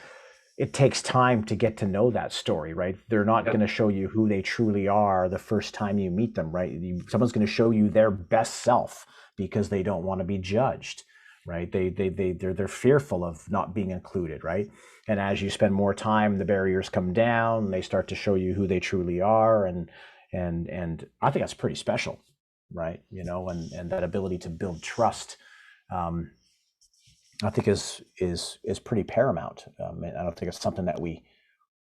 it takes time to get to know that story, right? They're not going to show you who they truly are the first time you meet them, right? Someone's going to show you their best self because they don't want to be judged, right? They're fearful of not being included, right? And as you spend more time, the barriers come down, they start to show you who they truly are. And I think that's pretty special, right? You know, and that ability to build trust, I think is pretty paramount. And I don't think it's something that we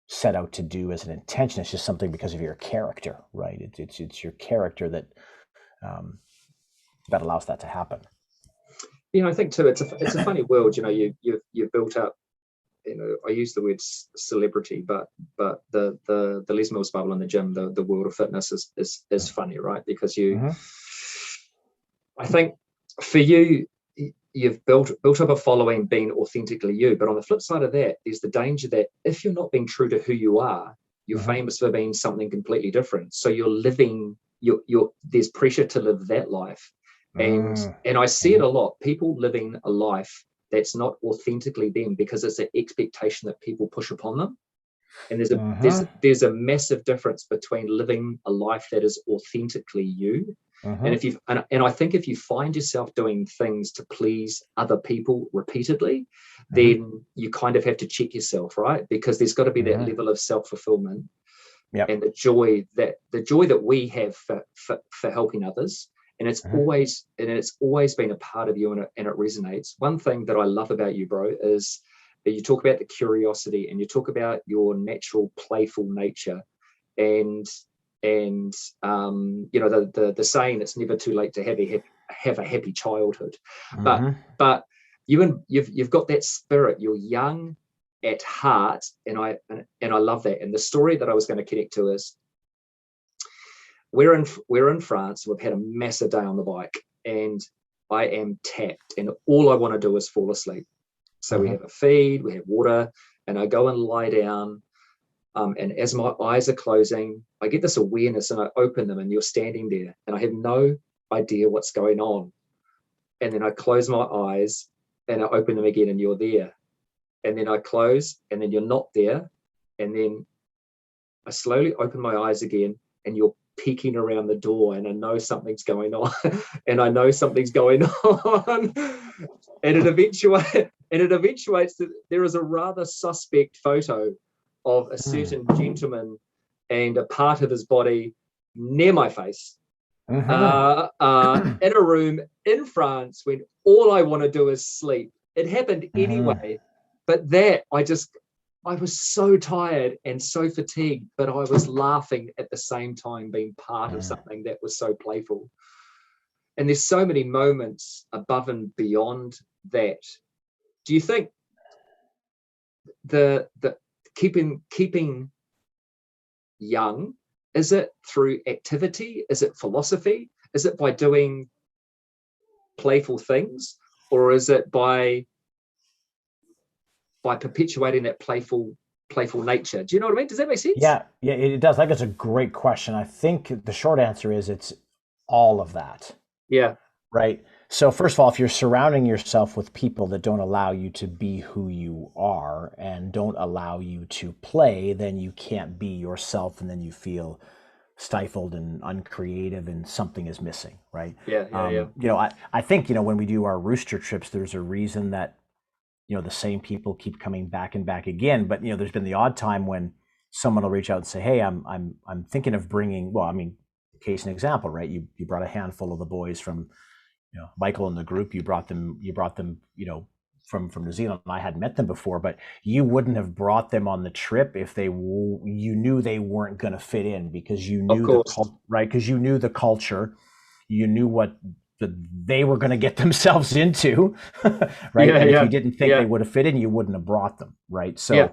set out to do as an intention. It's just something because of your character, right? It's your character that that allows that to happen.
You know, I think too, it's a funny world. You know, you've built up. You know, I use the word celebrity, but the Les Mills bubble in the gym, the world of fitness is funny, right? Because I think for you, you've built up a following being authentically you. But on the flip side of that, there's the danger that if you're not being true to who you are, you're famous for being something completely different. So you're living, there's pressure to live that life. And I see it a lot. People living a life that's not authentically them because it's an expectation that people push upon them. And there's a massive difference between living a life that is authentically you. And if I think if you find yourself doing things to please other people repeatedly, then you kind of have to check yourself, right? Because there's got to be that level of self-fulfillment and the joy that we have for helping others. And it's always been a part of you, and it resonates. One thing that I love about you, bro, is that you talk about the curiosity and you talk about your natural playful nature, and you know, the saying, it's never too late to have a happy childhood. But you've got that spirit. You're young at heart, and I love that. And the story that I was going to connect to is, we're in France. We've had a massive day on the bike, and I am tapped, and all I want to do is fall asleep. So we have a feed, we have water, and I go and lie down. And as my eyes are closing, I get this awareness, and I open them, and you're standing there, and I have no idea what's going on. And then I close my eyes, and I open them again, and you're there. And then I close, and then you're not there. And then I slowly open my eyes again, and you're peeking around the door, and I know something's going on. And I know something's going on. And it eventuates that there is a rather suspect photo of a certain gentleman and a part of his body near my face, in a room in France, when all I want to do is sleep. It happened anyway, but I was so tired and so fatigued, but I was laughing at the same time, being part of something that was so playful. And there's so many moments above and beyond that. Do you think the keeping young, is it through activity? Is it philosophy? Is it by doing playful things, or is it by perpetuating that playful nature? Do you know what I mean? Does that make sense?
Yeah, it does. I think it's a great question. I think the short answer is it's all of that.
Yeah.
Right. So first of all, if you're surrounding yourself with people that don't allow you to be who you are and don't allow you to play, then you can't be yourself, and then you feel stifled and uncreative, and something is missing, right?
Yeah.
You know, I think, you know, when we do our rooster trips, there's a reason that, you know, the same people keep coming back and back again. But, you know, there's been the odd time when someone will reach out and say, hey, I'm thinking of bringing, well, I mean, case in example, right? You brought a handful of the boys from, you know, Michael and the group. You brought them, you know, from New Zealand. I hadn't met them before, but you wouldn't have brought them on the trip if you knew they weren't going to fit in, because you knew right? Because you knew the culture, you knew what they were going to get themselves into, right? And if you didn't think they would have fit in, you wouldn't have brought them, right? So,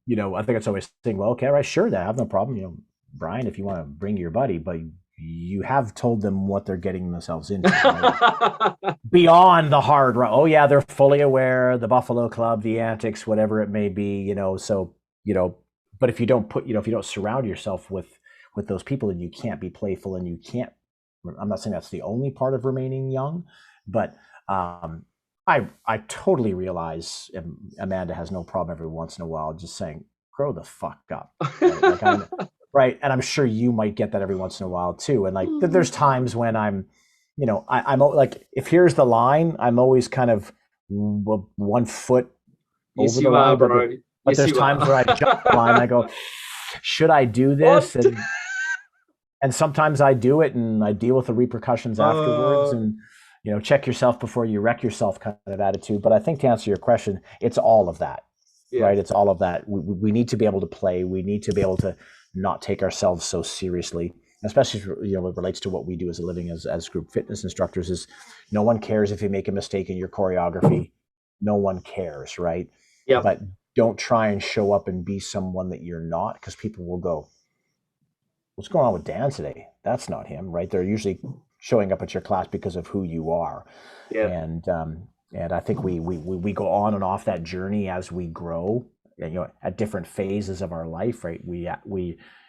you know, I think it's always saying, well, okay, right, sure, I have no problem, you know, Brian, if you want to bring your buddy, but you have told them what they're getting themselves into, right? Beyond the hard run. Oh yeah, they're fully aware, the Buffalo Club, the antics, whatever it may be, you know. So, you know, but if you don't if you don't surround yourself with those people, then you can't be playful, and you can't. I'm not saying that's the only part of remaining young, but I totally realize Amanda has no problem every once in a while just saying, grow the fuck up, right? Like right? And I'm sure you might get that every once in a while too. And like, there's times when I'm you know, I'm like, if here's the line, I'm always kind of 1 foot
Yes,
over the
you are,
line,
bro.
but
Yes,
there's
you
times where I jump the line.
are.
I go, should I do
What?
this? And sometimes I do it, and I deal with the repercussions afterwards.
Uh,
And you know, check yourself before you wreck yourself, kind of attitude. But I think to answer your question, it's all of that,
yeah,
right? It's all of that. We need to be able to play. We need to be able to not take ourselves so seriously, especially you know, it relates to what we do as a living as group fitness instructors. Is no one cares if you make a mistake in your choreography. No one cares, right?
yeah,
But don't try and show up and be someone that you're not, because people will go, what's going on with Dan today? That's not him, right? They're usually showing up at your class because of who you are.
yeah.
And I think we go on and off that journey as we grow, you know, at different phases of our life, right? We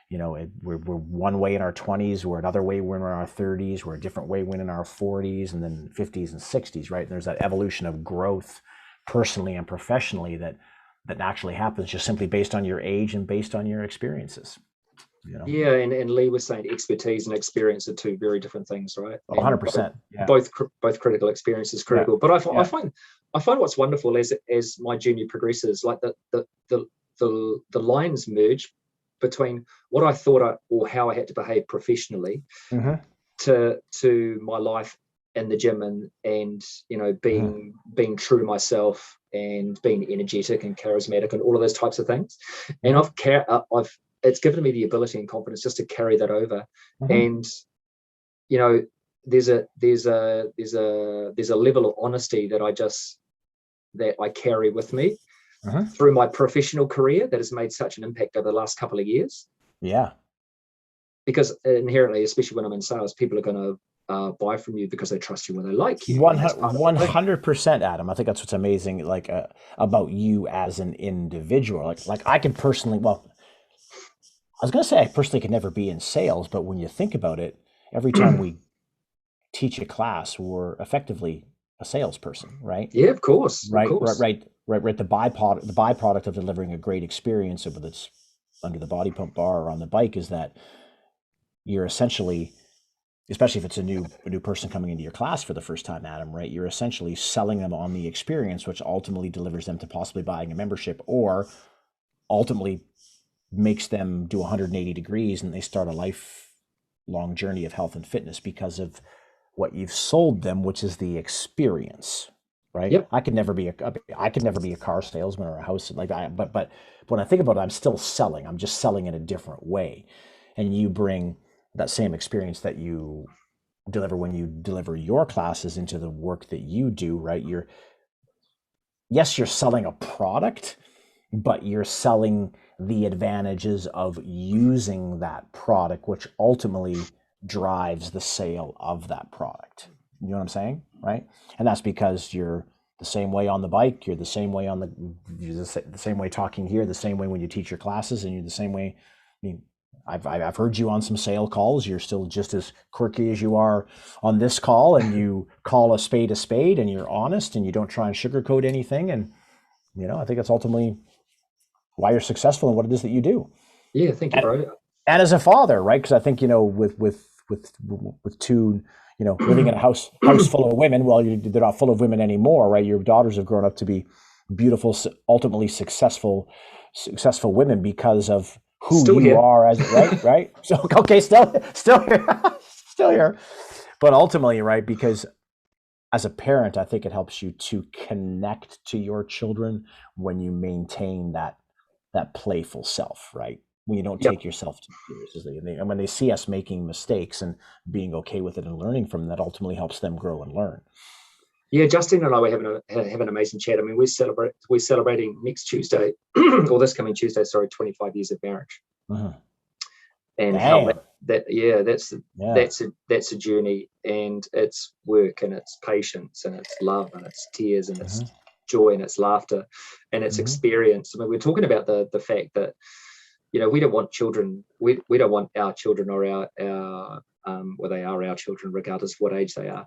you know, we're one way in our 20s, we're another way when we're in our 30s, we're a different way when in our 40s, and then 50s and 60s, right? And there's that evolution of growth personally and professionally that naturally happens just simply based on your age and based on your experiences, you know.
Yeah, and Lee was saying expertise and experience are two very different things, right? And
100%. Yeah.
both critical. Experience is
Yeah.
critical. But I
Yeah.
find what's wonderful as my journey progresses, like the lines merge between what I thought or how I had to behave professionally
Mm-hmm.
to my life in the gym, and you know,
Mm-hmm.
being true to myself and being energetic and charismatic and all of those types of things. And
Mm-hmm.
I've it's given me the ability and confidence just to carry that over.
Mm-hmm.
And you know, there's a level of honesty that I carry with me
Mm-hmm.
through my professional career that has made such an impact over the last couple of years.
Yeah.
Because inherently, especially when I'm in sales, people are going to buy from you because they trust you or they like you, and that's part of the thing.
100%, Adam. I think that's what's amazing, like about you as an individual. Like I can personally, well, I was going to say I personally could never be in sales, but when you think about it, every time we teach a class, we're effectively a salesperson, right?
Yeah, of course, of
Right, right,
course.
right, right, right. The byproduct of delivering a great experience, whether it's under the body pump bar or on the bike, is that you're essentially, especially if it's a new person coming into your class for the first time, Adam, right? You're essentially selling them on the experience, which ultimately delivers them to possibly buying a membership, or ultimately makes them do 180 degrees and they start a lifelong journey of health and fitness because of what you've sold them, which is the experience, right?
Yep.
I could never be a car salesman or a house like that. But when I think about it, I'm still selling. I'm just selling in a different way. And you bring that same experience that you deliver when you deliver your classes into the work that you do, right? You're selling a product, but you're selling the advantages of using that product, which ultimately drives the sale of that product. You know what I'm saying? Right. And that's because you're the same way on the bike, you're the same way you're the same way talking here, the same way when you teach your classes, and you're the same way. I mean, I've heard you on some sale calls. You're still just as quirky as you are on this call, and you call a spade, and you're honest, and you don't try and sugarcoat anything. And you know, I think that's ultimately why you're successful in what it is that you do.
Yeah, thank you,
And,
bro.
and as a father, right? Because I think, you know, with two, you know, living in a house full of women, well, they're not full of women anymore, right? Your daughters have grown up to be beautiful, ultimately successful women because of who
Still
you
here.
are as right. So okay, still here, still here, but ultimately, right? Because as a parent, I think it helps you to connect to your children when you maintain that playful self, right? When you don't
Yep.
take yourself too seriously, and when they see us making mistakes and being okay with it and learning from them, that ultimately helps them grow and learn.
Yeah, Justin and I were having an amazing chat. I mean, we're celebrating next Tuesday, or this coming Tuesday, sorry, 25 years of marriage.
Uh-huh.
And how
Damn.
yeah,
Yeah.
that's a journey, and it's work, and it's patience, and it's love, and it's tears, and it's
Uh-huh.
joy, and it's laughter, and it's
Uh-huh.
experience. I mean, we're talking about the fact that, you know, we don't want children, we don't want our children or our well, they are our children regardless of what age they are.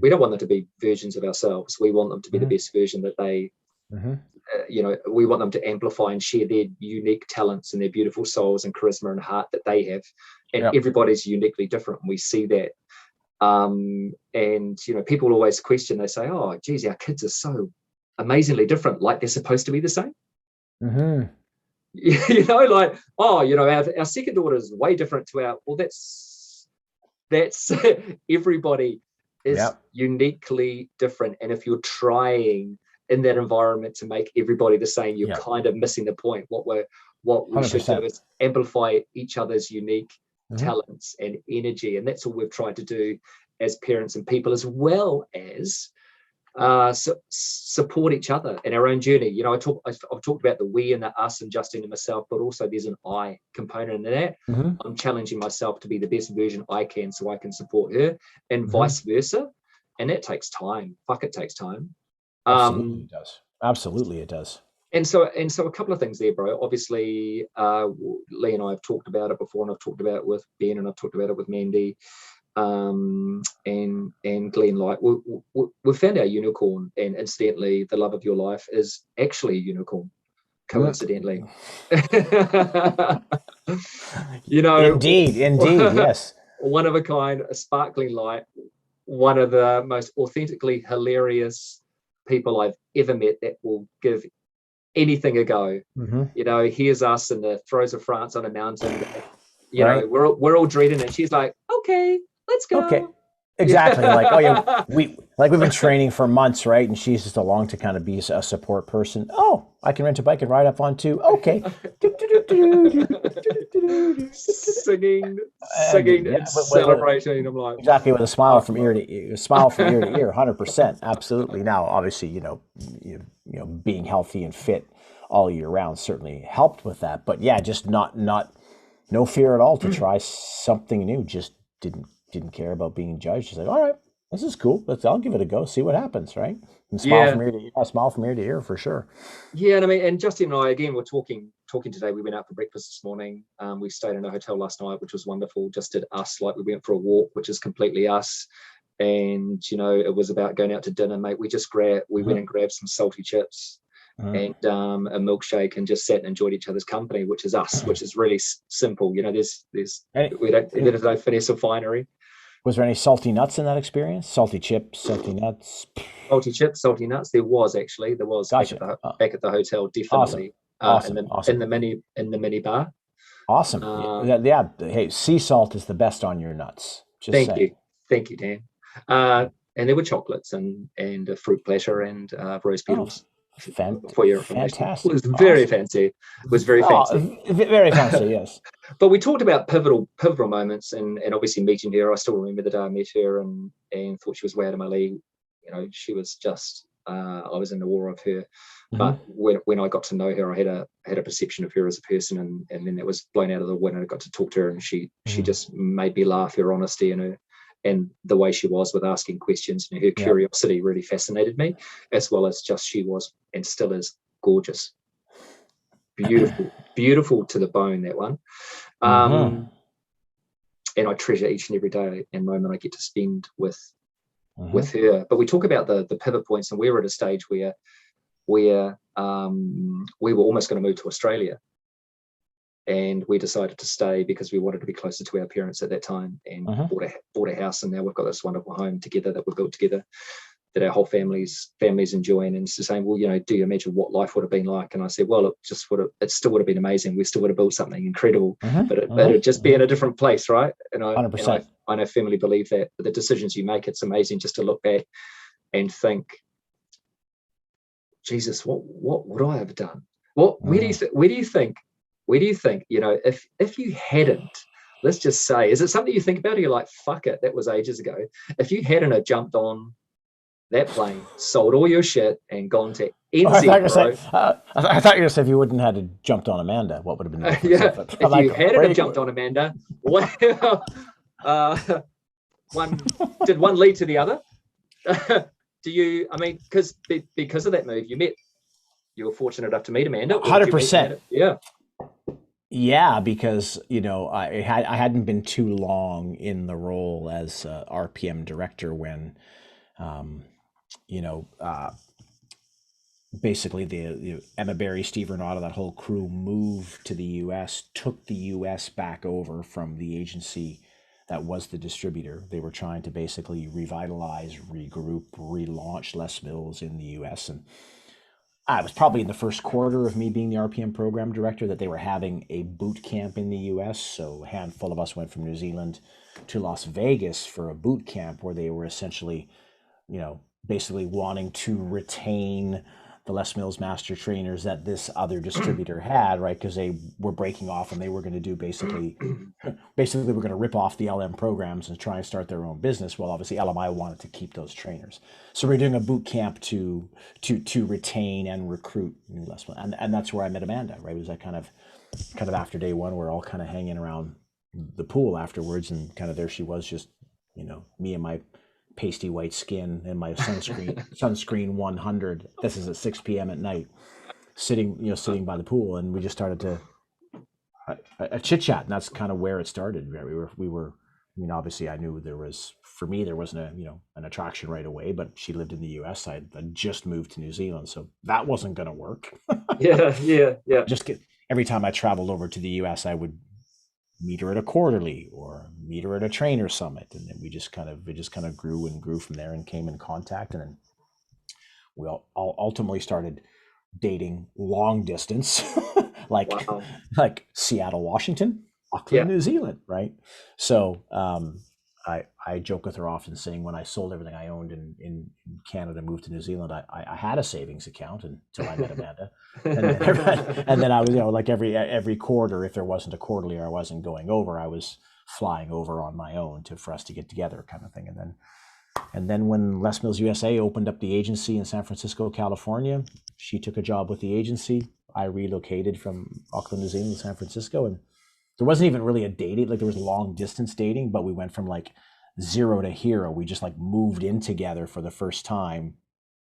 We don't want them to be versions of ourselves. We want them to be the
Uh-huh.
best version that they,
Uh-huh.
you know, we want them to amplify and share their unique talents and their beautiful souls and charisma and heart that they have. And
Yep.
everybody's uniquely different. And we see that And people always question. They say, "Oh, geez, our kids are so amazingly different. Like they're supposed to be the same."
Mm-hmm.
Like, our second daughter is way different to our. Well, that's everybody is uniquely different, and if you're trying in that environment to make everybody the same, you're kind of missing the point. What we 100%. Should do is amplify each other's unique talents and energy, and that's all we've tried to do as parents and people, as well as support each other in our own journey. I've talked about the we and the us and Justin and myself, but also there's an I component in that. I'm challenging myself to be the best version I can so I can support her, and vice versa. And that takes time. It takes time.
Absolutely it does. Absolutely it does.
And so a couple of things there, bro. Obviously, Lee and I have talked about it before, and I've talked about it with Ben, and I've talked about it with Mandy, and Glenn. Like we found our unicorn, and incidentally, the love of your life is actually a unicorn. Coincidentally,
Indeed, yes.
One of a kind, a sparkling light, one of the most authentically hilarious people I've ever met that will give anything a go. Here's us in the throes of France on a mountain. We're all dreading it. She's like, okay, let's go.
Okay. Exactly. Like, oh yeah, we've been training for months, right? And she's just along to kind of be a support person. Oh, I can rent a bike and ride up on too. Okay.
Singing and celebrating. I'm like,
exactly, with a smile from ear to ear, 100%. Absolutely. Now, obviously, being healthy and fit all year round certainly helped with that. But yeah, just no fear at all to try something new. Just didn't care about being judged. She's like, all right, this is cool. I'll give it a go, see what happens, right? And smile from ear to ear for sure.
Yeah, and Justin and I, again, we're talking today. We went out for breakfast this morning. We stayed in a hotel last night, which was wonderful. Just did us, like we went for a walk, which is completely us. And, it was about going out to dinner, mate. We went and grabbed some salty chips and a milkshake, and just sat and enjoyed each other's company, which is us, which is really simple. There's no finesse or finery.
Was there any salty nuts in that experience? Salty chips, salty nuts?
Salty chips, salty nuts. There was gotcha. back at the hotel, definitely.
Awesome.
In the mini bar.
Awesome. Yeah. Hey, sea salt is the best on your nuts.
Thank you, Dan. And there were chocolates and a fruit platter and rose petals. For your information.
Fantastic.
It was very fancy. It was very fancy.
Very fancy, yes.
But we talked about pivotal moments, and obviously meeting her. I still remember the day I met her and thought she was way out of my league. She was just I was in awe of her. But when I got to know her, I had a perception of her as a person, and then that was blown out of the wind. I got to talk to her, and she just made me laugh. Her honesty and the way she was with asking questions, and her curiosity really fascinated me, as well as just she was and still is gorgeous, beautiful to the bone, that one. And I treasure each and every day and moment I get to spend with her. But we talk about the pivot points, and we were at a stage where we were almost going to move to Australia. And we decided to stay because we wanted to be closer to our parents at that time, and bought a house. And now we've got this wonderful home together that we've built together, that our whole families enjoying. And she's saying, well, do you imagine what life would have been like? And I said, well, it still would have been amazing. We still would have built something incredible, but it'd just be in a different place, right? And 100%. I know firmly believe that. But the decisions you make, it's amazing just to look back and think, Jesus, what would I have done? Where do you think? If you hadn't, let's just say, is it something you think about, or you're like, fuck it, that was ages ago? If you hadn't have jumped on that plane, sold all your shit, and gone to NZ, I
thought you were saying if you wouldn't have had to jumped on Amanda, what would have been the difference?
If you hadn't jumped on Amanda, well, did one lead to the other? Because of that move, you were fortunate enough to meet Amanda.
100%.
Yeah.
Yeah, because I hadn't been too long in the role as RPM director when, basically the Emma Berry, Steve Renato, that whole crew moved to the U.S., took the U.S. back over from the agency that was the distributor. They were trying to basically revitalize, regroup, relaunch Les Mills in the US. And I was probably in the first quarter of me being the RPM program director that they were having a boot camp in the US. So a handful of us went from New Zealand to Las Vegas for a boot camp where they were essentially, basically wanting to retain the Les Mills master trainers that this other distributor had, right? Because they were breaking off and they were going to do basically we're going to rip off the LM programs and try and start their own business. Well, obviously LMI wanted to keep those trainers. So we're doing a boot camp to retain and recruit new Les Mills. And that's where I met Amanda, right? It was that kind of after day one, we're all kind of hanging around the pool afterwards, and kind of there she was, just, me and my pasty white skin and my sunscreen 100. This is at 6 p.m. at night, sitting by the pool, and we just started to a chit chat, and that's kind of where it started. We were. I mean, obviously, I knew there wasn't an attraction right away, but she lived in the U.S. I'd just moved to New Zealand, so that wasn't going to work.
Yeah.
Every time I traveled over to the U.S., I would meet her at a quarterly or meet her at a trainer summit, and then we just kind of grew from there and came in contact, and then we all ultimately started dating long distance, like Seattle, Washington, Auckland, New Zealand, right? So I joke with her often, saying when I sold everything I owned in Canada, moved to New Zealand, I had a savings account until I met Amanda, and then I was, like every quarter, if there wasn't a quarterly or I wasn't going over, I was flying over on my own for us to get together, kind of thing. And then when Les Mills USA opened up the agency in San Francisco, California, she took a job with the agency. I relocated from Auckland, New Zealand to San Francisco, and there wasn't even really a dating, like there was long distance dating, but we went from like zero to hero. We just like moved in together for the first time,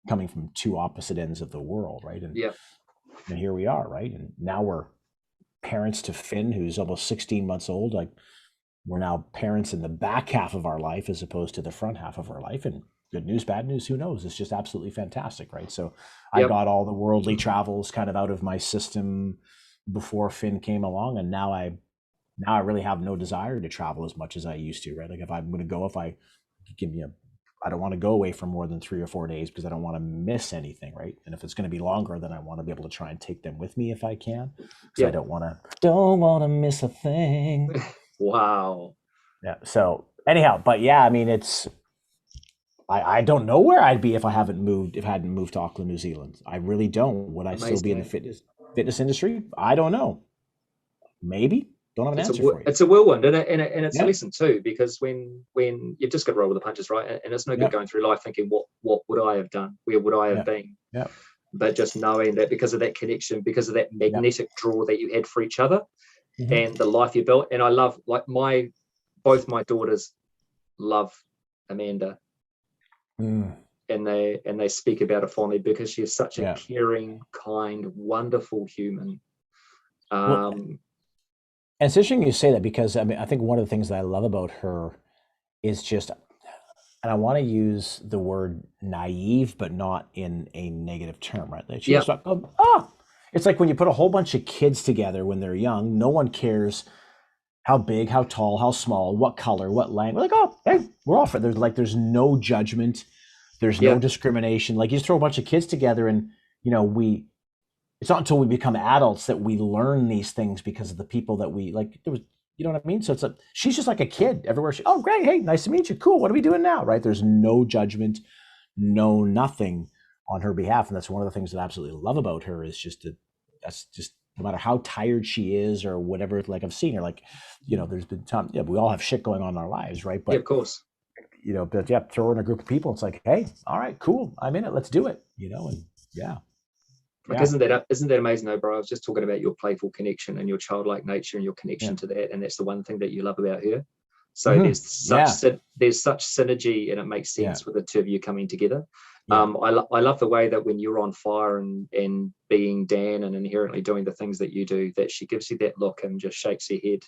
coming from two opposite ends of the world, right? And here we are, right? And now we're parents to Finn, who's almost 16 months old. Like, we're now parents in the back half of our life as opposed to the front half of our life. And good news, bad news, who knows? It's just absolutely fantastic, right? So I got all the worldly travels kind of out of my system before Finn came along, and now I really have no desire to travel as much as I used to, right? Like if I'm going to go, I don't want to go away for more than 3 or 4 days because I don't want to miss anything, right? And if it's going to be longer, then I want to be able to try and take them with me if I can, because I don't want to miss a thing.
Wow.
Yeah. So anyhow, but yeah, I mean, I don't know where I'd be if I hadn't moved to Auckland, New Zealand. I really don't. Would I still be in the fitness industry? I don't know. Maybe. Don't have an answer for you.
It's a whirlwind, and it's a lesson too, because when you've just got to roll with the punches, right? And it's no good going through life thinking, what would I have done? Where would I have been?
Yeah.
But just knowing that because of that connection, because of that magnetic draw that you had for each other, and the life you built. And I love, like, both my daughters love Amanda. And they speak about her fondly because she is such a caring, kind, wonderful human.
And it's interesting you say that, because I mean, I think one of the things that I love about her is just, and I want to use the word naive, but not in a negative term, right? Like she's like, it's like when you put a whole bunch of kids together when they're young, no one cares how big, how tall, how small, what color, what language. Like, hey, we're all for it. There's no judgment. There's no discrimination. Like, you just throw a bunch of kids together, and it's not until we become adults that we learn these things because of the people that we like. There was, you know what I mean? So she's just like a kid everywhere. Great. Hey, nice to meet you. Cool. What are we doing now? Right. There's no judgment, no nothing on her behalf. And that's one of the things that I absolutely love about her, is that's just no matter how tired she is or whatever, like I've seen her, like, there's been time. Yeah. We all have shit going on in our lives. Right. But
of course,
but throw her in a group of people. It's like, hey, all right, cool. I'm in it. Let's do it. And
Like, isn't that amazing though, bro? I was just talking about your playful connection and your childlike nature and your connection to that, and that's the one thing that you love about her. So there's such synergy, and it makes sense with the two of you coming together. I love the way that when you're on fire and being Dan and inherently doing the things that you do, that she gives you that look and just shakes her head,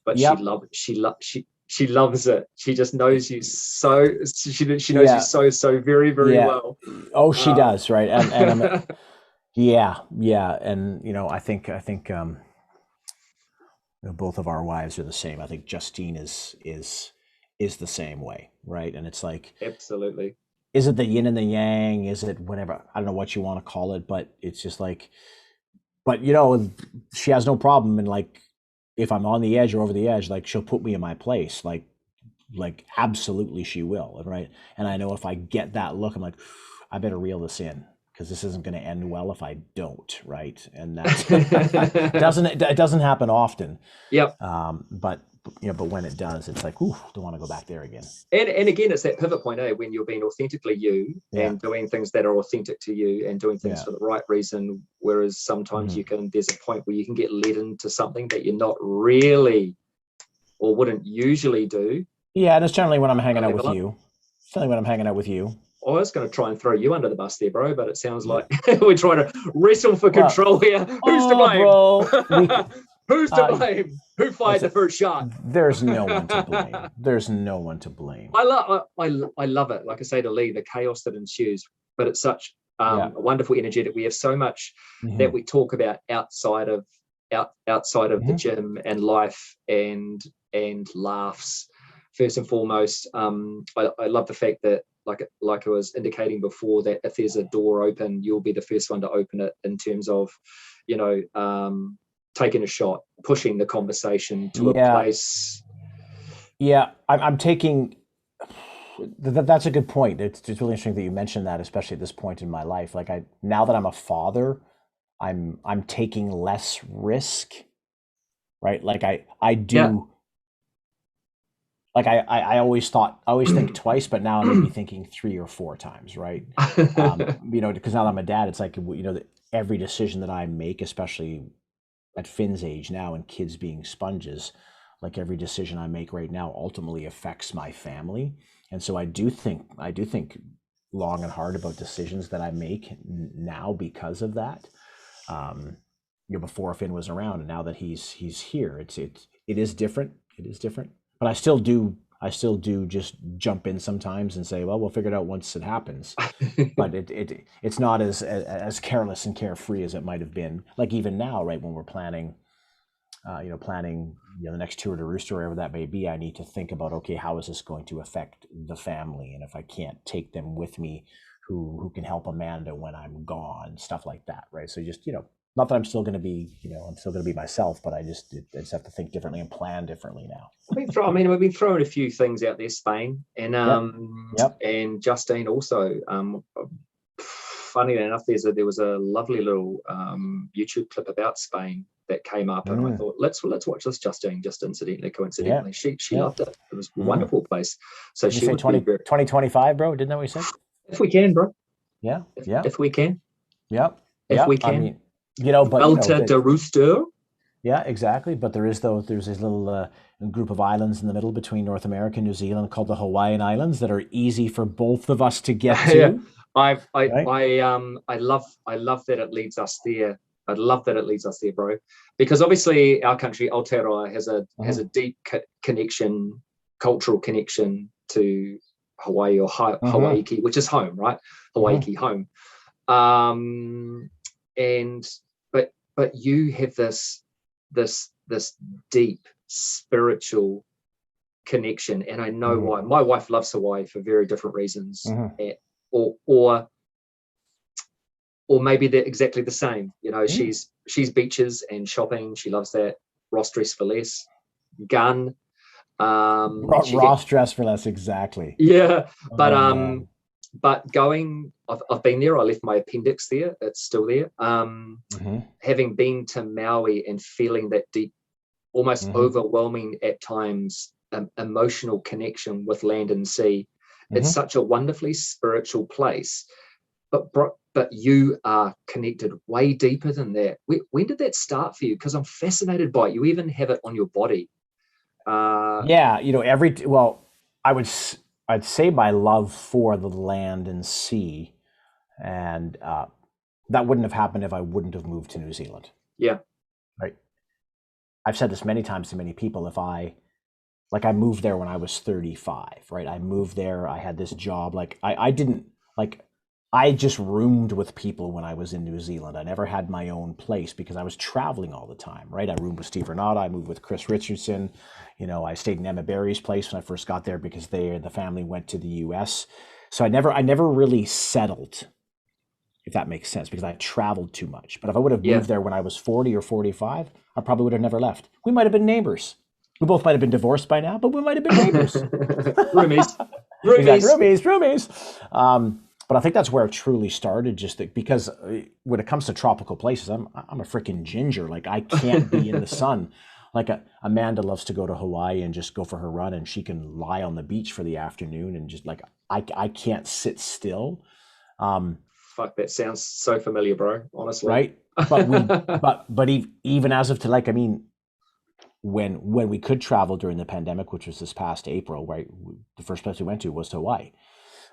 but she loves it. She just knows you so. She knows you so very, very well.
Oh, she does, right? And Yeah. And, I think both of our wives are the same. I think Justine is the same way, right? And it's like,
Absolutely.
is it the yin and the yang? Is it whatever? I don't know what you want to call it, but it's just like, but she has no problem. And like, if I'm on the edge or over the edge, like she'll put me in my place. Like absolutely she will. Right. And I know if I get that look, I'm like, I better reel this in, because this isn't going to end well if I don't. Right. And that it doesn't happen often.
Yep.
But when it does, it's like, ooh, don't want to go back there again.
And again, it's that pivot point, when you're being authentically you and doing things that are authentic to you and doing things for the right reason. Whereas sometimes there's a point where you can get led into something that you're not really or wouldn't usually do.
Yeah, and it's generally when I'm hanging out with you.
I was going to try and throw you under the bus there, bro, but it sounds like we're trying to wrestle for control here. Who's to blame?
Bro,
who's to blame? Who fired the first shot?
There's no one to blame. There's no one to blame.
I love it. Like I say to Lee, the chaos that ensues, but it's such a wonderful energy that we have so much that we talk about outside of the gym and life and laughs. First and foremost, I love the fact that, like I was indicating before, that if there's a door open, you'll be the first one to open it, in terms of, taking a shot, pushing the conversation to a place.
Yeah, I'm taking. That's a good point. It's really interesting that you mentioned that, especially at this point in my life. Like now that I'm a father, I'm taking less risk, right? Like I do. Yeah. Like I always think twice, but now I'm maybe thinking 3 or 4 times, right? Because now that I'm a dad, it's like, every decision that I make, especially at Finn's age now and kids being sponges, like every decision I make right now ultimately affects my family. And so I do think long and hard about decisions that I make now because of that. Before Finn was around, and now that he's here, it is different. It is different. But I still do just jump in sometimes and say, well, we'll figure it out once it happens. But it's not as careless and carefree as it might have been. Like even now, right, when we're planning the next tour to Rooster, wherever that may be, I need to think about, okay, how is this going to affect the family? And if I can't take them with me, who can help Amanda when I'm gone, stuff like that, right? So just, not that I'm still going to be, I'm still going to be myself, but I just have to think differently and plan differently now.
We've been throwing a few things out there, Spain, and and Justine also. Funny enough, there was a lovely little YouTube clip about Spain that came up, and I thought, let's watch this, Justine. Just coincidentally, she loved it. It was a wonderful place. So
she would 2025, bro. Didn't that what you said?
If we can, bro.
Yeah.
If we can.
Yep.
If we can.
I mean, but
Alta de Rooster.
Yeah, exactly. But there's this little group of islands in the middle between North America and New Zealand called the Hawaiian Islands that are easy for both of us to get to.
Yeah. I love that it leads us there. I'd love that it leads us there, bro. Because obviously our country, Aotearoa, has a deep connection, cultural connection to Hawaii or Hawaii, which is home, right? Hawaii, home. But you have this deep spiritual connection, and I know why. My wife loves Hawaii for very different reasons, or maybe they're exactly the same. She's beaches and shopping. She loves that. Ross Dress for Less, gun.
Ross Dress for Less, exactly.
Yeah, but going, I've been there. I left my appendix there. It's still there. Having been to Maui and feeling that deep, almost overwhelming at times, emotional connection with land and sea. It's such a wonderfully spiritual place. But you are connected way deeper than that. When did that start for you? Because I'm fascinated by it. You even have it on your body.
I'd say my love for the land and sea, and that wouldn't have happened if I wouldn't have moved to New Zealand.
Yeah.
Right. I've said this many times to many people. I moved there when I was 35, right? I moved there. I had this job. I just roomed with people when I was in New Zealand. I never had my own place because I was traveling all the time, right? I roomed with Steve Renata, I moved with Chris Richardson. You know, I stayed in Emma Barry's place when I first got there because the family went to the US. So I never really settled, if that makes sense, because I traveled too much. But if I would have
Yeah.
moved there when I was 40 or 45, I probably would have never left. We might have been neighbors. We both might have been divorced by now, but we might have been neighbors.
Roomies.
Exactly,
Roomies.
roomies. But I think that's where it truly started. Just because when it comes to tropical places, I'm a freaking ginger. Like I can't be in the sun. Like Amanda loves to go to Hawaii and just go for her run, and she can lie on the beach for the afternoon and just like I can't sit still.
Fuck, that sounds so familiar, bro. Honestly.
Right? But even as of to like, I mean, when we could travel during the pandemic, which was this past April, right? The first place we went to was Hawaii.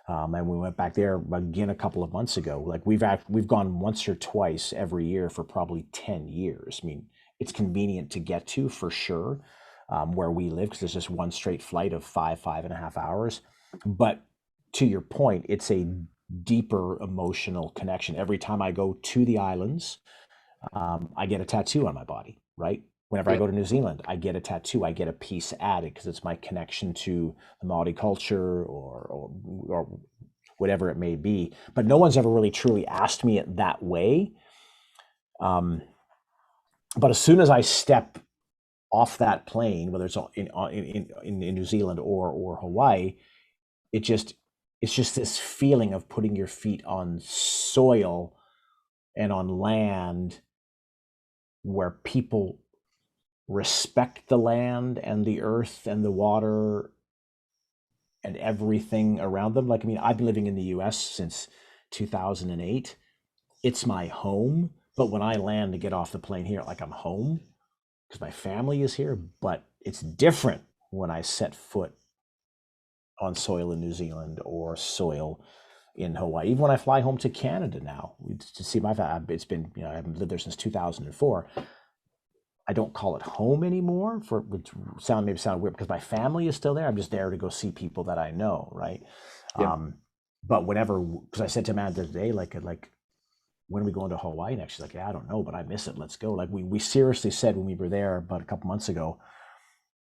And we went back there again a couple of months ago. Like we've gone once or twice every year for probably 10 years. I mean, it's convenient to get to for sure, where we live, because there's just one straight flight of 5.5 hours. But to your point, it's a deeper emotional connection. Every time I go to the islands, I get a tattoo on my body, right? Whenever I
Yeah.
go to New Zealand, I get a tattoo. I get a piece added because it's my connection to the Maori culture or whatever it may be. But no one's ever really truly asked me it that way. But as soon as I step off that plane, whether it's in New Zealand or Hawaii, it just it's just this feeling of putting your feet on soil and on land where people respect the land and the earth and the water and everything around them. Like, I mean, I've been living in the US since 2008. It's my home. But when I land to get off the plane here, like I'm home because my family is here. But it's different when I set foot on soil in New Zealand or soil in Hawaii. Even when I fly home to Canada now to see my family, it's been, you know, I haven't lived there since 2004. I don't call it home anymore, for which maybe sound weird because my family is still there. I'm just there to go see people that I know, right?
Yeah.
But whenever, because I said to Amanda the other day, like when are we going to Hawaii next? She's like, yeah, I don't know, but I miss it. Let's go. Like we seriously said when we were there about a couple months ago,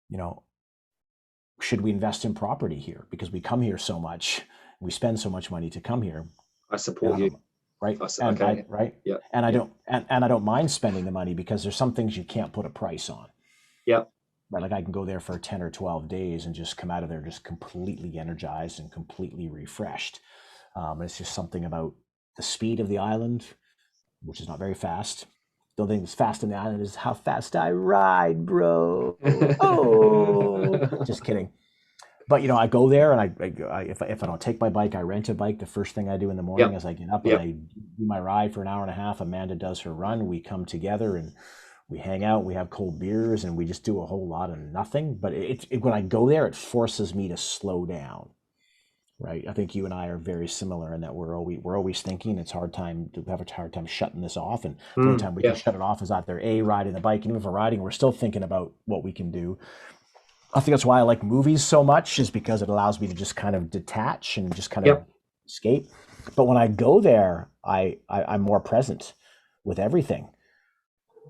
you know, should we invest in property here because we come here so much, we spend so much money to come here,
I
and
support
I
you.
don't, right?
Okay. Yeah.
And I
Yeah.
don't, and I don't mind spending the money because there's some things you can't put a price on.
Yeah.
Right, like I can go there for 10 or 12 days and just come out of there just completely energized and completely refreshed. It's just something about the speed of the island, which is not very fast. The only thing that's fast in the island is how fast I ride, bro. Oh, just kidding. But you know, I go there and if I don't take my bike, I rent a bike. The first thing I do in the morning
Yep.
is I get up and
Yep.
I do my ride for an hour and a half. Amanda does her run. We come together and we hang out. We have cold beers and we just do a whole lot of nothing. But when I go there, it forces me to slow down. Right? I think you and I are very similar in that we're always thinking. It's hard time to have a hard time shutting this off, and the only time we can
Yeah.
shut it off is either riding the bike, and even if we're riding, we're still thinking about what we can do. I think that's why I like movies so much, is because it allows me to just kind of detach and just kind of
Yep.
escape. But when I go there, I'm more present with everything.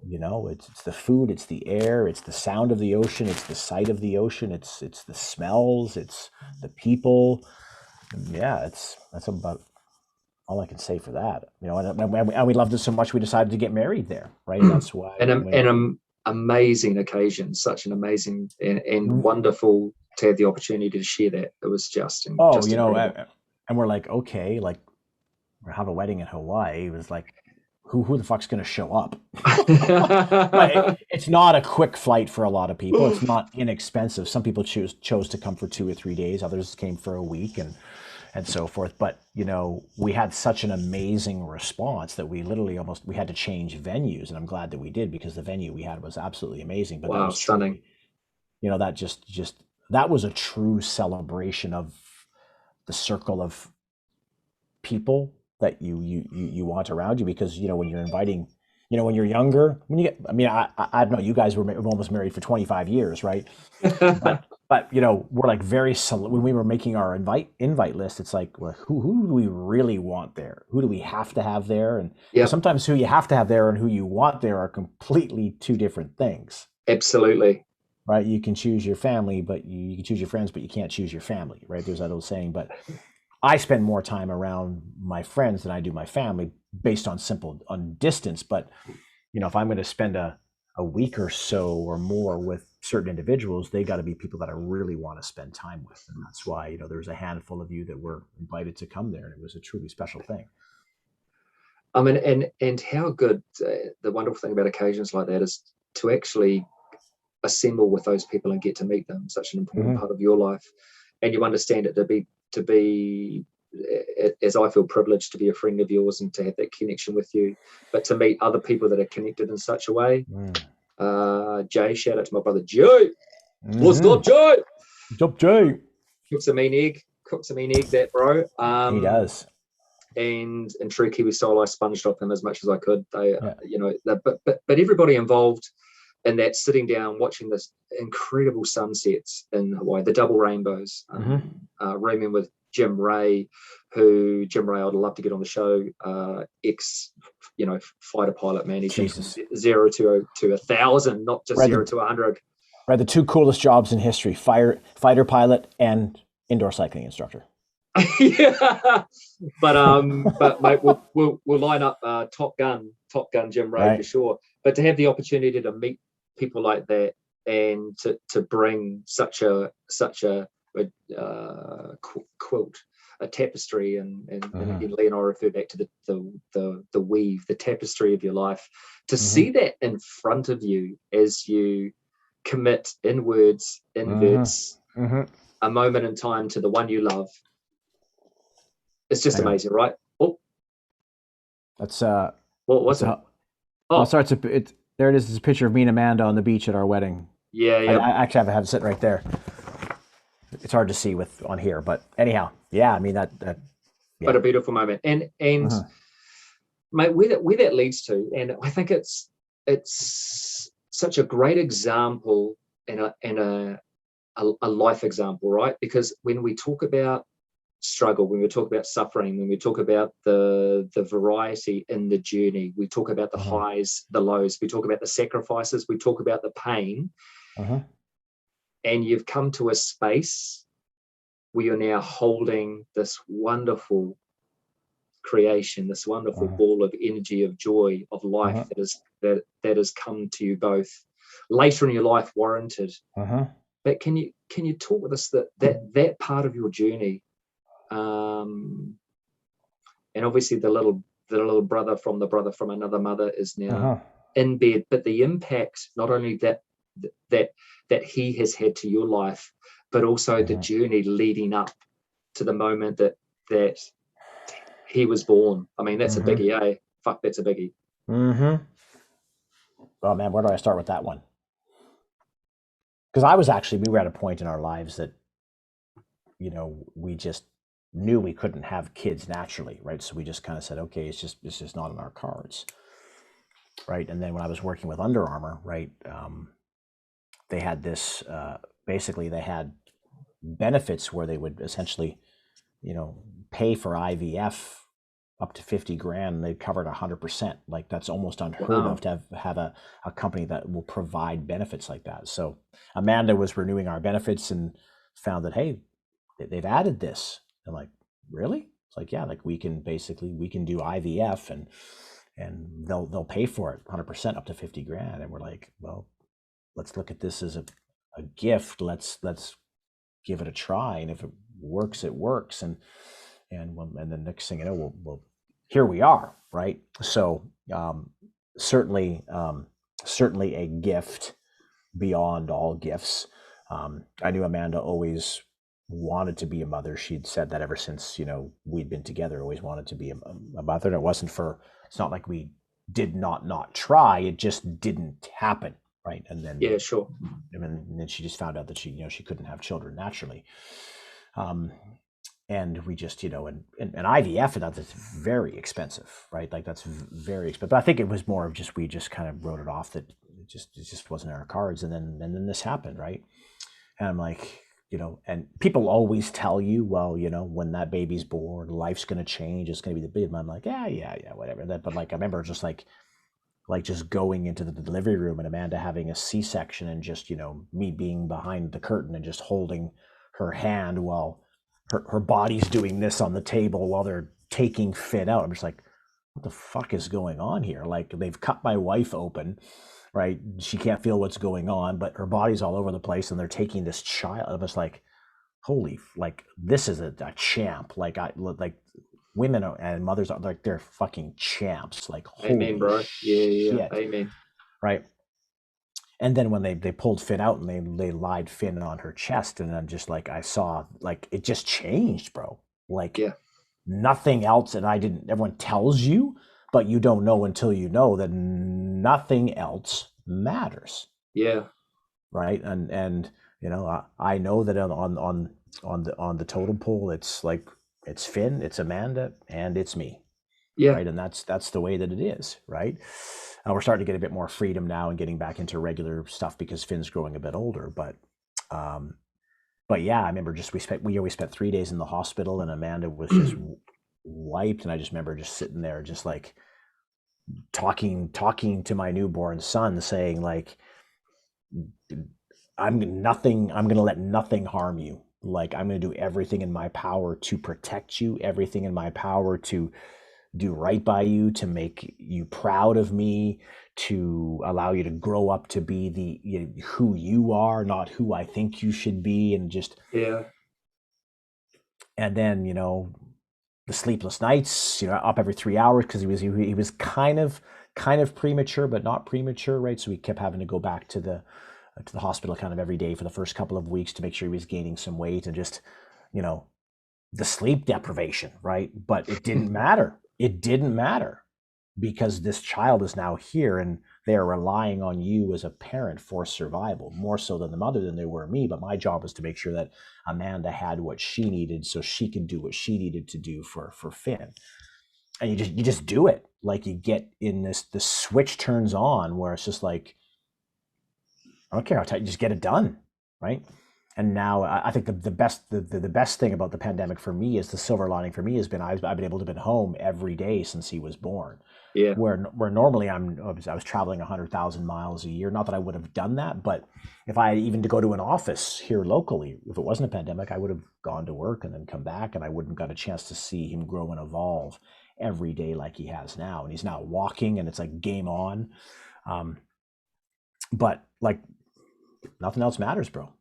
You know, it's the food, it's the air, it's the sound of the ocean, it's the sight of the ocean, it's the smells, it's the people. Yeah, that's about all I can say for that. You know, and we loved it so much we decided to get married there, right? And that's why
An amazing occasion, such an amazing and wonderful to have the opportunity to share that. It was just
you know,
incredible.
and we're like, okay, like we have a wedding in Hawaii. It was like, who the fuck's going to show up? But it's not a quick flight for a lot of people. It's not inexpensive. Some people chose to come for 2 or 3 days. Others came for a week and so forth. But you know, we had such an amazing response that we literally we had to change venues, and I'm glad that we did because the venue we had was absolutely amazing. But that
Wow,
was
stunning.
truly, you know, that that was a true celebration of the circle of people that you want around you, because you know when you're inviting, you know, when you're younger, when you get, I mean, I don't know, you guys were almost married for 25 years, right? But But we're like when we were making our invite list, it's like, well, who do we really want there? Who do we have to have there? And
Yeah,
sometimes who you have to have there and who you want there are completely two different things.
absolutely.
Right? You can choose your family, but you can choose your friends, but you can't choose your family, right? There's that old saying. But I spend more time around my friends than I do my family, based on distance. But if I'm going to spend a week or so or more with certain individuals, they got to be people that I really want to spend time with. And that's why, there's a handful of you that were invited to come there. And it was a truly special thing.
I mean, and how good, the wonderful thing about occasions like that is to actually assemble with those people and get to meet them, such an important part of your life. And you understand it to be, as I feel privileged to be a friend of yours and to have that connection with you, but to meet other people that are connected in such a way. Jay, shout out to my brother Jay. What's up, Jay?
What's up, Jay?
Cooks a mean egg, that bro.
He does.
And in true Kiwi style, I sponged off him as much as I could. But everybody involved in that, sitting down, watching this incredible sunsets in Hawaii, the double rainbows, rooming with Jim Ray, I'd love to get on the show, ex, fighter pilot, man. He's from 0 to 1,000, not just 0 to 100.
Right, the two coolest jobs in history: fighter pilot and indoor cycling instructor.
Yeah, but mate, we'll line up Top Gun Jim Ray, right, for sure. But to have the opportunity to meet people like that and to bring such a quilt, a tapestry, and again, Lee and I refer back to the weave, the tapestry of your life, to see that in front of you as you commit in words, in verse, a moment in time to the one you love. It's just amazing, right? Oh,
that's
what was it?
Oh, sorry, there it is. It's a picture of me and Amanda on the beach at our wedding.
Yeah.
I actually have it sitting right there. It's hard to see on here, but anyhow, yeah. I mean that. Yeah.
But a beautiful moment, and mate, where that leads to, and I think it's such a great example and a life example, right? Because when we talk about struggle, when we talk about suffering, when we talk about the variety in the journey, we talk about the highs, the lows, we talk about the sacrifices, we talk about the pain, and you've come to a space where you're now holding this wonderful creation, this wonderful ball of energy, of joy, of life that has come to you both later in your life, warranted. But can you talk with us that part of your journey? And obviously the little brother from another mother is now in bed, but the impact, not only that he has had to your life, but also the journey leading up to the moment that he was born. I mean, that's a biggie, eh? Fuck, that's a biggie.
Oh man, where do I start with that one? Because we were at a point in our lives that, we just knew we couldn't have kids naturally, right? So we just kind of said, okay, it's just not in our cards, right? And then when I was working with Under Armour, right, they had this, basically they had benefits where they would essentially, pay for IVF up to 50 grand, and they covered 100%. Like that's almost unheard of to have a company that will provide benefits like that. So Amanda was renewing our benefits and found that, hey, they've added this. I'm like, really? It's like, yeah, like we can do IVF and they'll pay for it 100% up to 50 grand. And we're like, well, let's look at this as a gift. Let's give it a try. And if it works, it works. And the next thing you know, we'll here we are, right? So certainly a gift beyond all gifts. I knew Amanda always wanted to be a mother. She'd said that ever since, we'd been together, always wanted to be a mother. And it's not like we did not try, it just didn't happen, right? And then
yeah, sure.
And then she just found out that she couldn't have children naturally. And we just, and IVF and that's very expensive, right? Like that's very expensive. But I think it was more of just, we just kind of wrote it off that it just wasn't in our cards. And then this happened, right? And I'm like, and people always tell you, well, when that baby's born, life's going to change. It's going to be the big. I'm like, yeah, whatever. But like, I remember just like just going into the delivery room and Amanda having a C-section and just, me being behind the curtain and just holding her hand while her body's doing this on the table while they're taking Finn out. I'm just like, what the fuck is going on here? Like, they've cut my wife open, right? She can't feel what's going on, but her body's all over the place and they're taking this child. I was like, holy, like, this is a champ. Like, women and mothers are like, they're fucking champs. Like,
Amen,
holy
bro. Yeah.
shit.
Amen.
Right. And then when they pulled Finn out and they lied Finn on her chest, and I'm just like, I saw, like, it just changed, bro. Like, nothing else. And everyone tells you, but you don't know until you know that nothing else matters.
Yeah.
Right. And I know that on the totem pole, it's like, it's Finn, it's Amanda, and it's me.
Yeah.
Right. And that's the way that it is. Right. We're starting to get a bit more freedom now and getting back into regular stuff because Finn's growing a bit older. But yeah, I remember we always spent 3 days in the hospital, and Amanda was just wiped. And I just remember just sitting there, just like talking to my newborn son, saying like, I'm going to let nothing harm you. Like, I'm going to do everything in my power to protect you, everything in my power to do right by you, to make you proud of me, to allow you to grow up to be who you are, not who I think you should be. And just, and then, the sleepless nights, up every 3 hours, because he was kind of premature, but not premature. Right. So we kept having to go back to the hospital kind of every day for the first couple of weeks to make sure he was gaining some weight, and just, the sleep deprivation. Right. But it didn't matter. It didn't matter, because this child is now here and they're relying on you as a parent for survival, more so than the mother than they were me. But my job was to make sure that Amanda had what she needed so she can do what she needed to do for Finn. And you just do it. Like, you get in the switch turns on where it's just like, I don't care how tight, you just get it done. Right. And now I think the best thing about the pandemic for me is, the silver lining for me has been I've been able to be home every day since he was born.
Yeah.
Where normally I was traveling 100,000 miles a year. Not that I would have done that, but if I had even to go to an office here locally, if it wasn't a pandemic, I would have gone to work and then come back, and I wouldn't have got a chance to see him grow and evolve every day like he has now. And he's now walking, and it's like game on. But like, nothing else matters, bro.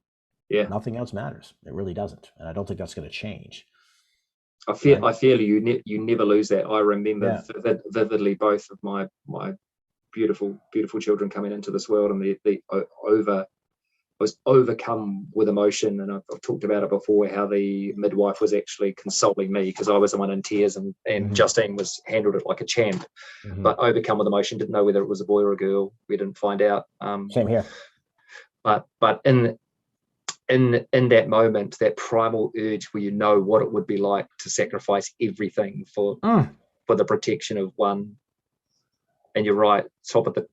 Yeah.
Nothing else matters. It really doesn't. And I don't think that's going to change.
I feel you never lose that. I remember vividly both of my beautiful children coming into this world, and I was overcome with emotion. And I've talked about it before, how the midwife was actually consoling me because I was the one in tears, and Justine was handled it like a champ, but overcome with emotion. Didn't know whether it was a boy or a girl. We didn't find out.
Same here.
But in that moment, that primal urge where you know what it would be like to sacrifice everything for the protection of one, and you're right, top of the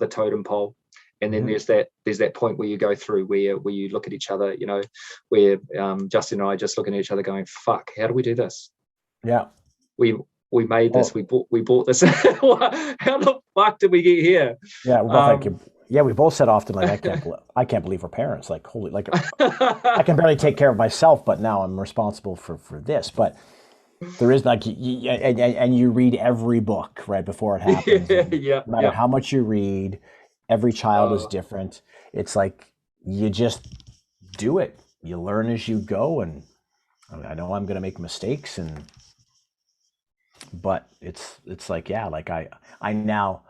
totem pole. And then there's that point where you go through where you look at each other, where Justin and I just looking at each other going, fuck, how do we do this?
Yeah.
We made this, we bought this. How the fuck did we get here?
Yeah, we're both we both said often, like, I can't believe we're parents. Like, holy, like, I can barely take care of myself, but now I'm responsible for this. But there is, like, and you read every book right before it happens. No matter how much you read, every child is different. It's like, you just do it. You learn as you go, and I know I'm going to make mistakes, but it's like, yeah, like I now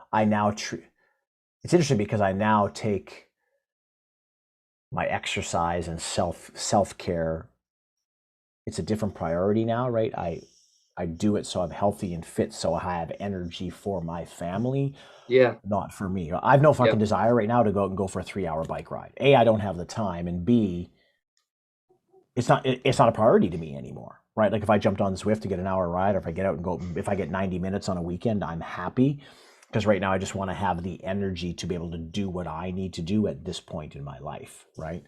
it's interesting because I now take my exercise and self-care. It's a different priority now, right? I do it so I'm healthy and fit, so I have energy for my family.
Yeah.
Not for me. I have no fucking desire right now to go for a 3-hour bike ride. A, I don't have the time, and B, it's not a priority to me anymore, right? Like, if I jumped on Zwift to get an hour ride, or if I get out and go, if I get 90 minutes on a weekend, I'm happy. because right now I just want to have the energy to be able to do what I need to do at this point in my life, right?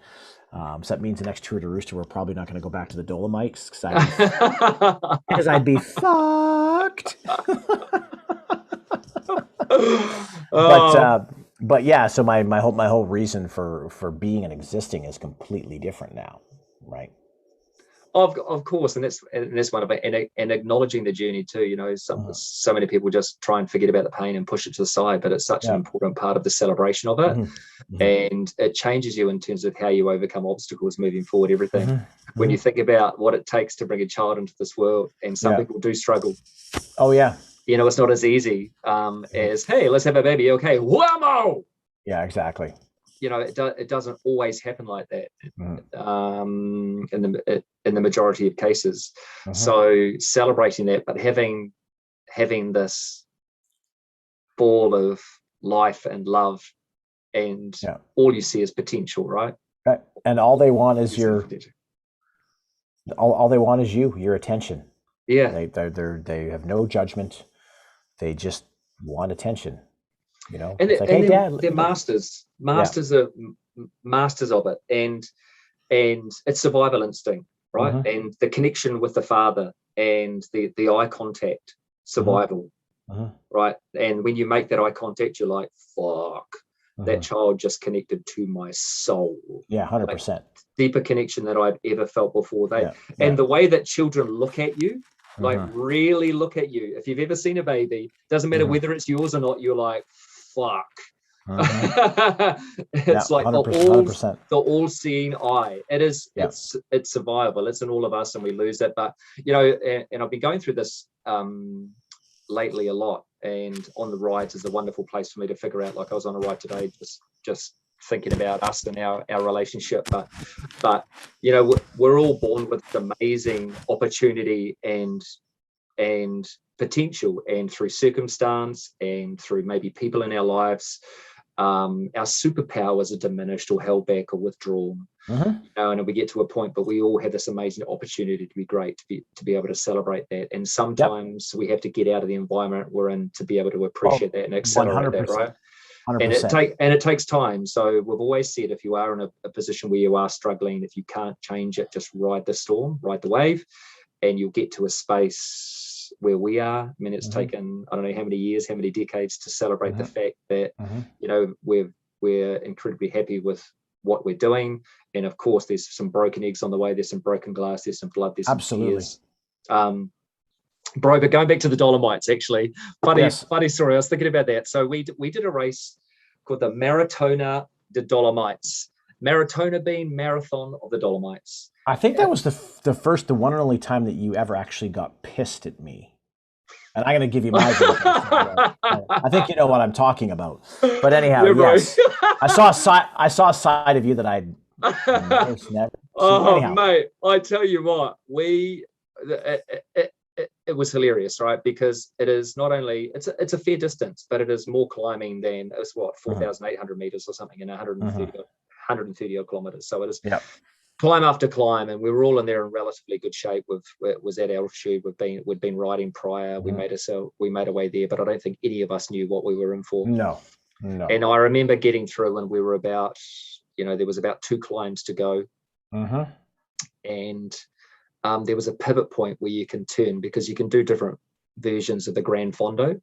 So that means the next tour to Rooster, we're probably not going to go back to the Dolomites because I'd be fucked.
Oh.
But yeah, so my whole reason for being and existing is completely different now, right?
Of course, and that's one of it, and acknowledging the journey too. You know, so many people just try and forget about the pain and push it to the side, but it's such an important part of the celebration of it, and it changes you in terms of how you overcome obstacles moving forward. Everything. When you think about what it takes to bring a child into this world, and some people do struggle.
Oh yeah.
You know, it's not as easy as, hey, let's have a baby. Okay, whammo.
Yeah, exactly.
You know, it doesn't always happen like that in the majority of cases. So celebrating that, but having this ball of life and love, and all you see is potential, right?
And all they want is all they want is your attention.
Yeah,
they have no judgment. They just want attention. You know,
and
it's like, hey, Dad,
they're masters of it, and it's survival instinct, right? And the connection with the father and the eye contact, survival, right? And when you make that eye contact, you're like, fuck, that child just connected to my soul.
Yeah, 100%.
Like, deeper connection that I've ever felt before. And the way that children look at you, like really look at you. If you've ever seen a baby, doesn't matter whether it's yours or not, you're like, fuck. It's like 100%. The all-seeing eye. It is. It's survival. It's in all of us, and we lose it. But you know, and I've been going through this lately a lot. And on the rides is a wonderful place for me to figure out. Like I was on a ride today, just thinking about us and our relationship. But you know, we're all born with amazing opportunity and potential, and through circumstance and through maybe people in our lives, our superpowers are diminished or held back or withdrawn. You know, and we get to a point, but we all have this amazing opportunity to be great, to be able to celebrate that. And sometimes we have to get out of the environment we're in to be able to appreciate that and accelerate 100%. That, right? 100%. And it takes time. So we've always said, if you are in a position where you are struggling, if you can't change it, just ride the storm, ride the wave, and you'll get to a space where we are. I mean, it's taken, I don't know how many years, how many decades to celebrate the fact that, you know, we're incredibly happy with what we're doing. And of course, there's some broken eggs on the way. There's some broken glass. There's some blood. There's some tears. Bro, but going back to the Dolomites, actually, funny story. I was thinking about that. So we did a race called the Maratona de Dolomites. Maratona being Marathon of the Dolomites.
I think that was the one and only time that you ever actually got pissed at me. And I'm going to give you my version. I think you know what I'm talking about. But anyhow, yes, I saw a side of you that I'd never seen.
Oh, mate, I tell you what, it was hilarious, right? Because it is not only it's a fair distance, but it is more climbing than it's 4,800 meters or something, in 130 odd kilometers. So it is climb after climb, and we were all in there in relatively good shape. It was at altitude. We'd been riding prior. We made our way there, but I don't think any of us knew what we were in for.
No.
And I remember getting through, and we were about, you know, there was about 2 climbs to go, and there was a pivot point where you can turn, because you can do different versions of the Grand Fondo.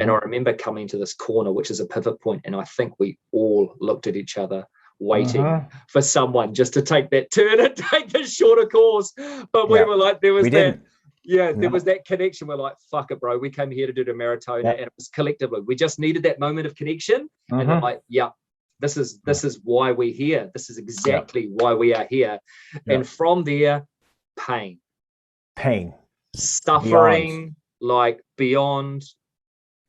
And I remember coming to this corner, which is a pivot point, and I think we all looked at each other, waiting for someone just to take that turn and take the shorter course. But we were like, there was that connection. We're like, fuck it, bro. We came here to do the Maratona, and it was collectively. We just needed that moment of connection. And they're like, this is why we're here. This is exactly why we are here. And from there, pain, suffering, like beyond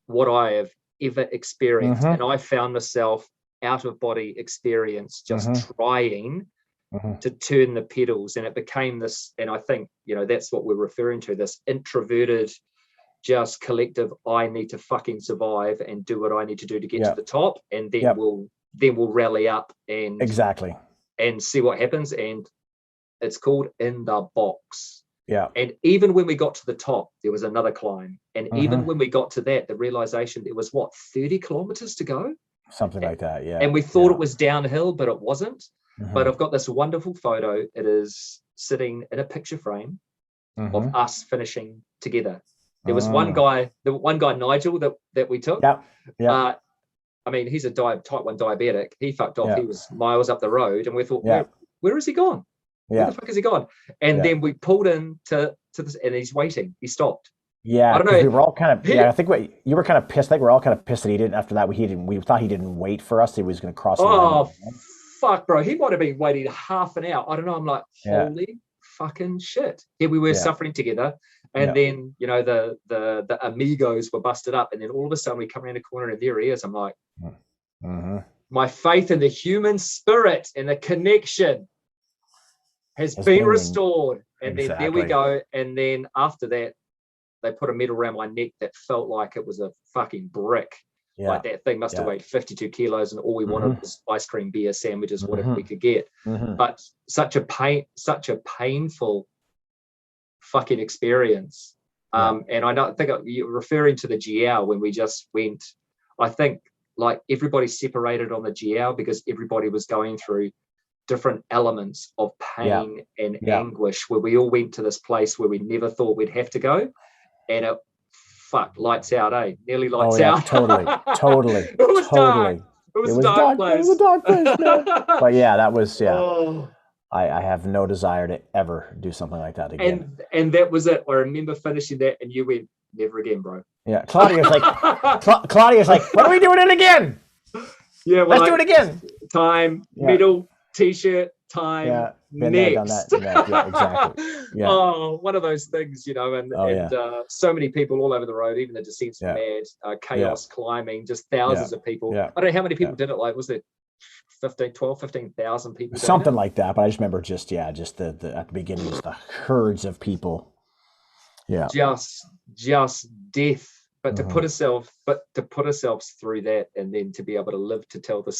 what I have ever experienced. And I found myself out of body experience, just trying to turn the pedals, and it became this, and I think, you know, that's what we're referring to, this introverted, just collective, I need to fucking survive and do what I need to do to get to the top, and then we'll rally up and and see what happens. And it's called In the Box.
Yeah.
And even when we got to the top, there was another climb. And even when we got to that, the realization there was 30 kilometers to go?
Something like that, yeah.
And we thought it was downhill, but it wasn't. But I've got this wonderful photo. It is sitting in a picture frame of us finishing together. There was one guy, Nigel, that we took.
Yeah.
I mean, he's a type 1 diabetic. He fucked off. He was miles up the road. And we thought, where has he gone? Where the fuck has he gone? And then we pulled in to this, and he's waiting. He stopped.
Yeah, I don't know. We were all kind of, I think you were kind of pissed. I think we're all kind of pissed that he didn't. After that, we thought he didn't wait for us. He was going to cross the line.
Oh, fuck, bro. He might have been waiting half an hour. I don't know. I'm like, holy fucking shit. Here we were suffering together. And then, you know, the amigos were busted up. And then all of a sudden we come around the corner and there he is. I'm like, my faith in the human spirit and the connection has been restored. And then there we go. And then after that, they put a medal around my neck that felt like it was a fucking brick. Like that thing must have weighed 52 kilos, and all we wanted was ice cream, beer, sandwiches, whatever we could get. But such a painful fucking experience. And I don't think you're referring to the GL when we just went. I think like everybody separated on the GL because everybody was going through different elements of pain and anguish, where we all went to this place where we never thought we'd have to go. And it lights out, nearly lights out.
Totally. It
was dark. It was a dark place.
It was a dark place, man. But yeah, that was I have no desire to ever do something like that again.
And that was it. I remember finishing that, and you went, never again, bro.
Yeah, Claudia's like, when are we doing it again?
Yeah, well,
let's do it again.
Time, medal, t-shirt, time, next.
Yeah, exactly. Yeah.
Oh, one of those things, you know, and so many people all over the road, even the descents were mad, chaos climbing, just thousands of people. I don't know how many people did it. Like, was there 15,000 people?
Something like that. But I just remember just the at the beginning, just the herds of people. Yeah.
Just death. But to put ourselves through that, and then to be able to live to tell the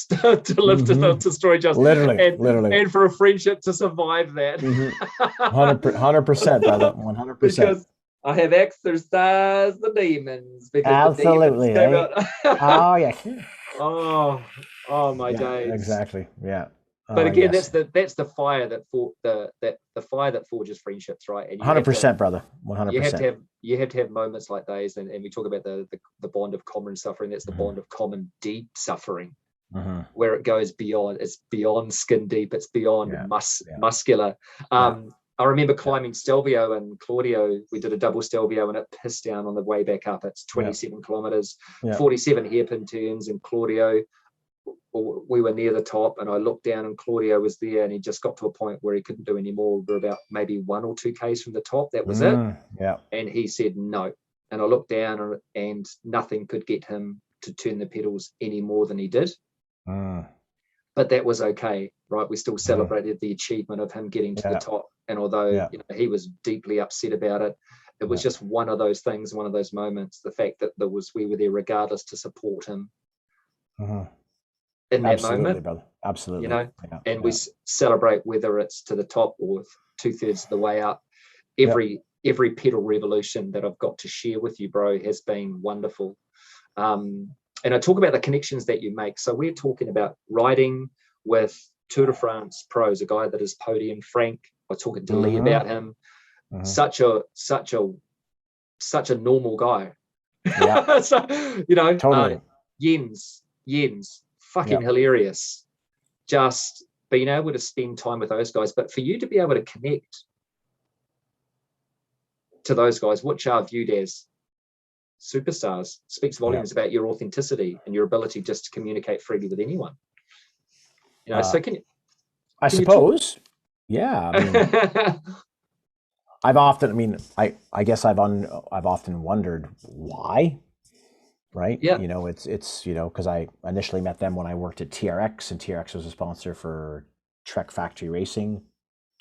to story just literally, and for a friendship to survive that,
100%, brother, 100%.
Because I have exorcised the demons.
Absolutely.
The demons
oh yeah.
Oh my days.
Exactly. Yeah.
But again, that's the fire that fire that forges friendships, right? And
100%, brother. 100%.
You have to have moments like those, and we talk about the bond of common suffering. That's the bond of common deep suffering, where it goes beyond. It's beyond skin deep. It's beyond muscular. I remember climbing Stelvio and Claudio. We did a double Stelvio, and it pissed down on the way back up. It's 27 kilometers, 47 hairpin turns, and Claudio. We were near the top, and I looked down, and Claudio was there, and he just got to a point where he couldn't do any more. We were about maybe 1 or 2 Ks from the top. That was it.
Yeah.
And he said no. And I looked down, and nothing could get him to turn the pedals any more than he did. But that was okay, right? We still celebrated the achievement of him getting to the top. And although you know, he was deeply upset about it, it was just one of those things, one of those moments. The fact that we were there regardless to support him. In that moment,
brother. Absolutely,
you know, we celebrate whether it's to the top or 2/3 of the way up. Every pedal revolution that I've got to share with you, bro, has been wonderful. And I talk about the connections that you make. So we're talking about riding with Tour de France pros, a guy that is podium Frank. I was talking to Lee about him. Such a normal guy. Yeah. So, you know,
totally.
Jens. Fucking hilarious. Just being able to spend time with those guys, but for you to be able to connect to those guys, which are viewed as superstars, speaks volumes about your authenticity and your ability just to communicate freely with anyone. You know, so can you?
I suppose. Yeah. I mean, I guess I've often wondered why. Right.
Yeah.
You know, it's you know, because I initially met them when I worked at TRX, and TRX was a sponsor for Trek Factory Racing,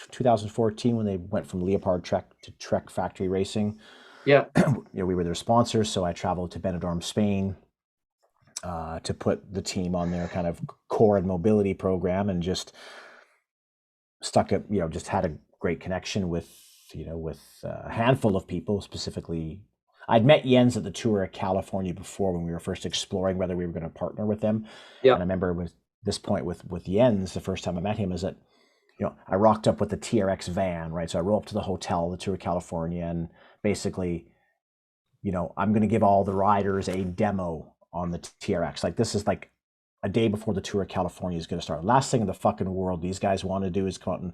2014, when they went from Leopard Trek to Trek Factory Racing.
Yeah.
You know, we were their sponsors, so I traveled to Benidorm, Spain, to put the team on their kind of core and mobility program, and just just had a great connection with with a handful of people. Specifically, I'd met Jens at the tour of California before when we were first exploring whether we were going to partner with them.
Yeah.
And I remember with this point with Jens, the first time I met him, is that I rocked up with the TRX van, right? So I roll up to the hotel, the tour of California, and basically, I'm going to give all the riders a demo on the TRX. Like, this is like a day before the tour of California is going to start. Last thing in the fucking world these guys want to do is come out and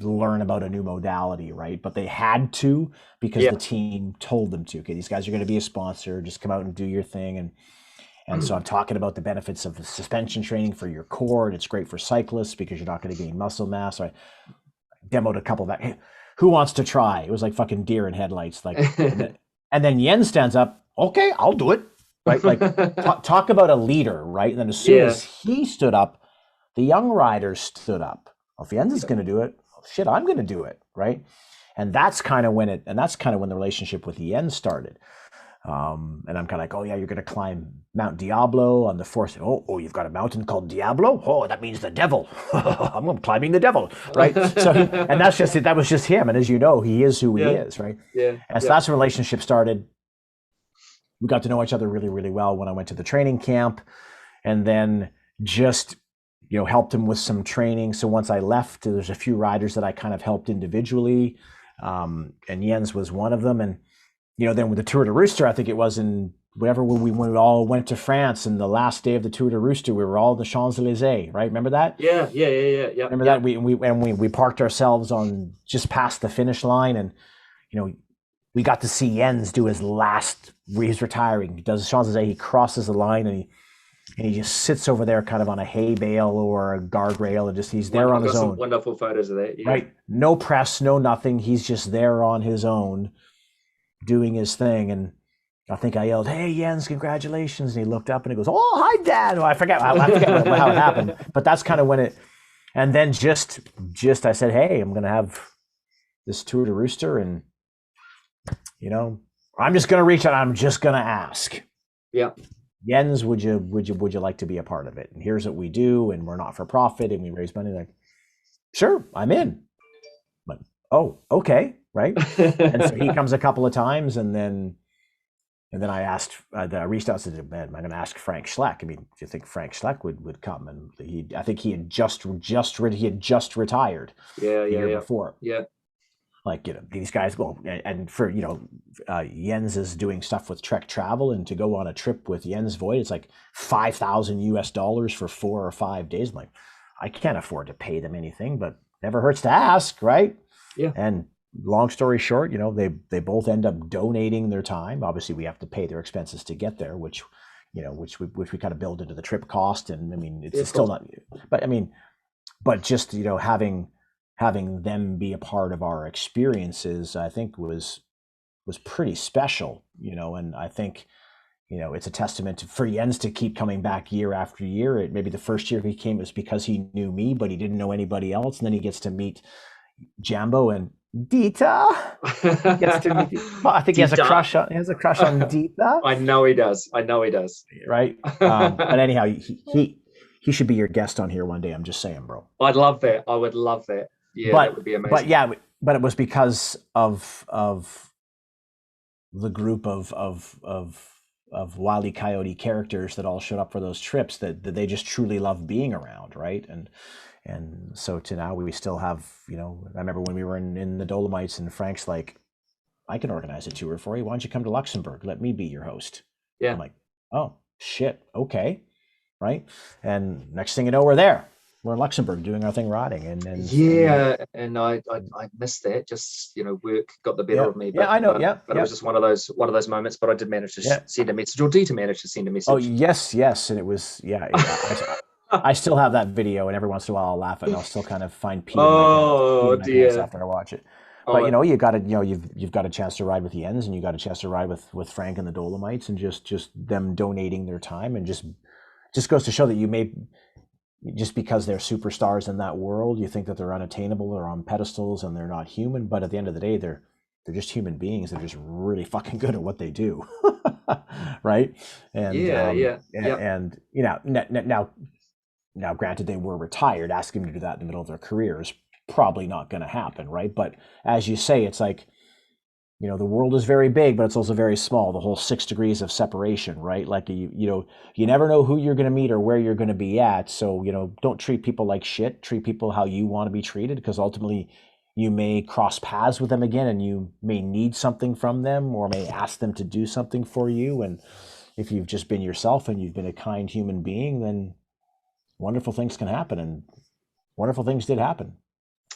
learn about a new modality, right? But they had to because the team told them to. Okay, these guys are going to be a sponsor. Just come out and do your thing. And so I'm talking about the benefits of the suspension training for your core, and it's great for cyclists because you're not going to gain muscle mass. So I demoed a couple of that. Hey, who wants to try? It was like fucking deer in headlights. Like, and then Jens stands up. Okay, I'll do it. Right? Like, talk about a leader, right? And then as soon as he stood up, the young riders stood up. Well, if Jens is going to do it, shit, I'm going to do it, right? And that's kind of when the relationship with Jens started. And I'm kind of like, oh yeah, you're going to climb Mount Diablo on the fourth. Oh, you've got a mountain called Diablo. Oh, that means the devil. I'm climbing the devil, right? So, and that was just him. And as you know, he is who he is, right?
Yeah.
And so that's when the relationship started. We got to know each other really, really well when I went to the training camp, and then just helped him with some training. So once I left, there's a few riders that I kind of helped individually, and Jens was one of them. And then with the Tour de Rooster, I think it was in whatever when we all went to France, and the last day of the Tour de Rooster, we were all in the Champs-Élysées, right? Remember that?
Yeah.
Remember that we parked ourselves on just past the finish line, and we got to see Jens do his last. He's retiring. He does the Champs-Élysées. He crosses the line, and he just sits over there, kind of on a hay bale or a guardrail, and he's there on his own.
Wonderful photos of that. Yeah.
Right? No press, no nothing. He's just there on his own, doing his thing. And I think I yelled, "Hey Jens, congratulations!" And he looked up and he goes, "Oh, hi Dad." Well, I forget how it happened, but that's kind of when it. And then just I said, "Hey, I'm going to have this Tour de Rooster, and I'm just going to reach out. I'm just going to ask.
Yeah.
Jens, would you like to be a part of it? And here's what we do, and we're not for profit, and we raise money." Like, sure, I'm in. But oh, okay, right. And so he comes a couple of times, and then I asked, I reached out and said, "Man, I'm going to ask Frank Schleck. I mean, do you think Frank Schleck would come?" And I think he had just retired.
Yeah,
the year before.
Yeah.
Like, these guys go, and for, Jens is doing stuff with Trek Travel, and to go on a trip with Jens Voigt, it's like $5,000 for 4 or 5 days. I'm like, I can't afford to pay them anything, but never hurts to ask, right?
Yeah.
And long story short, they both end up donating their time. Obviously, we have to pay their expenses to get there, which we kind of build into the trip cost. And I mean, it's still not, but just, having them be a part of our experiences, I think was pretty special, and I think, it's a testament for Jens to keep coming back year after year. Maybe the first year he came, it was because he knew me, but he didn't know anybody else. And then he gets to meet Jambo and Dita. Gets to meet, I think he has a crush on Dita.
I know he does.
Right. But anyhow, he should be your guest on here one day. I'm just saying, bro.
I'd love that. I would love that. Yeah, that would be amazing.
But it was because of the group of Wile E. Coyote characters that all showed up for those trips that they just truly love being around, right? And so to now we still have, I remember when we were in the Dolomites, and Frank's like, "I can organize a tour for you. Why don't you come to Luxembourg? Let me be your host."
Yeah.
I'm like, "Oh shit, okay." Right? And next thing you know, we're there. We're in Luxembourg doing our thing riding, and
I missed that. Just work got the better of me. But,
I know.
But it was just one of those moments. But I did manage to send a message, or Dita managed to send a message.
Oh yes, and it was I still have that video, and every once in a while I'll laugh at it, and I'll still kind of find pee.
Oh dear!
After I watch it. But you got to, you've got a chance to ride with Jens, and you got a chance to ride with Frank in the Dolomites, and just them donating their time, and just goes to show that you may. Just because they're superstars in that world, you think that they're unattainable or on pedestals and they're not human. But at the end of the day, they're just human beings. They're just really fucking good at what they do, right? And And now, granted, they were retired. Asking them to do that in the middle of their careers probably not going to happen, right? But as you say, it's like, the world is very big, but it's also very small. The whole 6 degrees of separation, right? Like you never know who you're going to meet or where you're going to be at. So, don't treat people like shit. Treat people how you want to be treated, because ultimately you may cross paths with them again, and you may need something from them, or may ask them to do something for you. And if you've just been yourself and you've been a kind human being, then wonderful things can happen, and wonderful things did happen.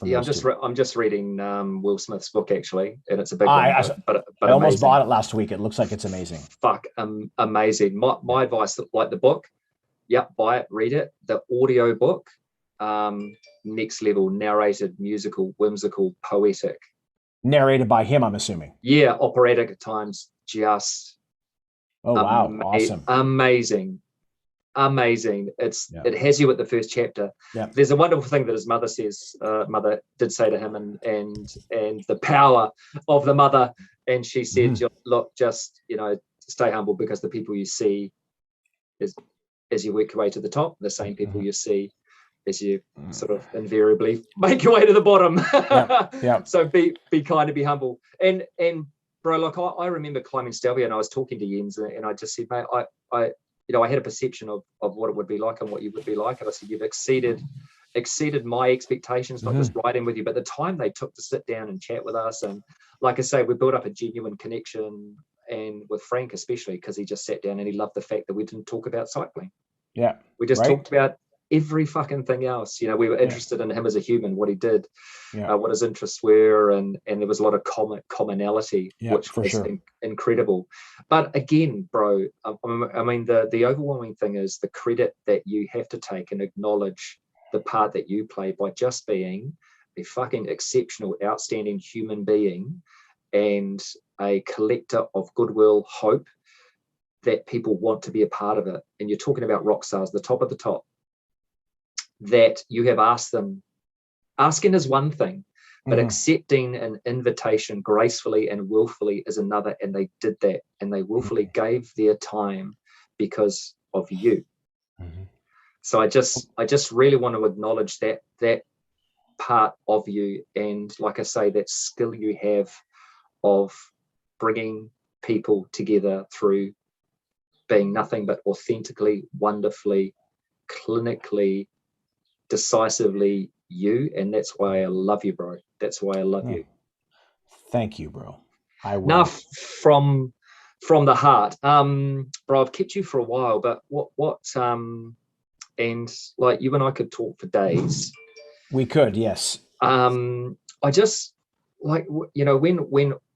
Yeah, I'm just reading Will Smith's book, actually, and it's a big
I
one, but
I almost
amazing.
bought it last week. It looks like it's amazing.
Fuck, amazing. My advice, like the book, yep, buy it, read it. The audio book, next level, narrated, musical, whimsical, poetic.
Narrated by him, I'm assuming.
Yeah, operatic at times, just
wow, awesome.
Amazing. It has you at the first chapter.
Yeah.
There's a wonderful thing that his mother says. Mother did say to him, and the power of the mother. And she said, look, just stay humble, because the people you see as you work your way to the top, the same people you see as you sort of invariably make your way to the bottom.
Yeah.
So be kind and be humble. And bro, like I remember climbing Stelvio, and I was talking to Jens, and I just said, mate, I had a perception of what it would be like and what you would be like. And I said, you've exceeded my expectations, not just riding with you, but the time they took to sit down and chat with us. And like I say, we built up a genuine connection, and with Frank especially, because he just sat down and he loved the fact that we didn't talk about cycling.
Yeah.
We just talked about every fucking thing else. We were interested in him as a human, what he did, what his interests were, and there was a lot of commonality, which was incredible. But again, bro, I mean, the overwhelming thing is the credit that you have to take and acknowledge the part that you play by just being a fucking exceptional, outstanding human being and a collector of goodwill, hope, that people want to be a part of it. And you're talking about rock stars, the top of the top, that you have asked them. Asking is one thing, but accepting an invitation gracefully and willfully is another. And they did that, and they willfully gave their time because of you. So I just really want to acknowledge that part of you, and like I say, that skill you have of bringing people together through being nothing but authentically, wonderfully, clinically, decisively you. And that's why I love you, bro. That's why I love you.
Thank you, bro. I will.
Now, from the heart, bro, I've kept you for a while, but what and like you and I could talk for days.
We could, yes.
I just like,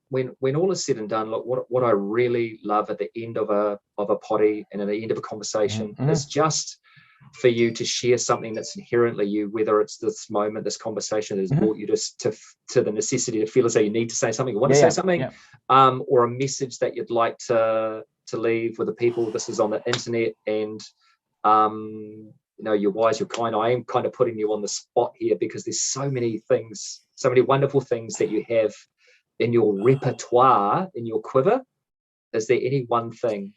when all is said and done, look, what I really love at the end of a potty and at the end of a conversation is just for you to share something that's inherently you, whether it's this moment, this conversation that has brought you to the necessity to feel as though you need to say something, or want to say something, or a message that you'd like to leave with the people. This is on the internet, and you're wise, you're kind. I am kind of putting you on the spot here, because there's so many things, so many wonderful things that you have in your repertoire, in your quiver. Is there any one thing,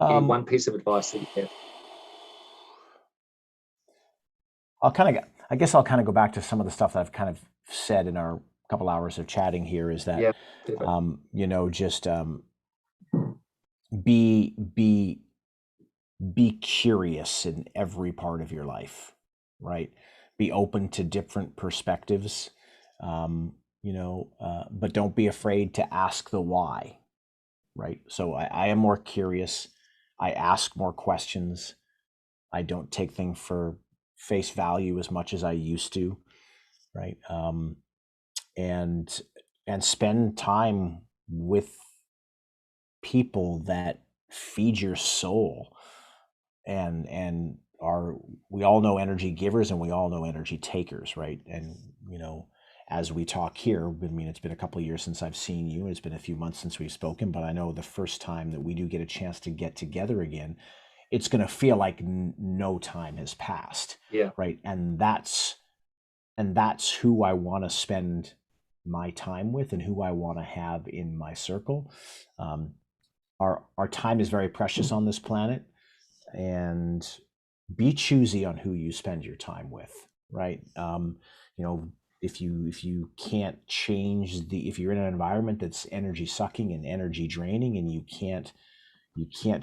any one piece of advice that you have?
I guess I'll kind of go back to some of the stuff that I've kind of said in our couple hours of chatting here, is that, just be curious in every part of your life, right? Be open to different perspectives, but don't be afraid to ask the why, right? So I am more curious. I ask more questions. I don't take things for face value as much as I used to, right? And spend time with people that feed your soul, and we all know energy givers and we all know energy takers, right? And as we talk here, I mean, it's been a couple of years since I've seen you. It's been a few months since we've spoken, but I know the first time that we do get a chance to get together again, it's going to feel like no time has passed.
Yeah.
Right. And that's who I want to spend my time with, and who I want to have in my circle. Our time is very precious on this planet, and be choosy on who you spend your time with. Right. if you can't change if you're in an environment that's energy sucking and energy draining, and you can't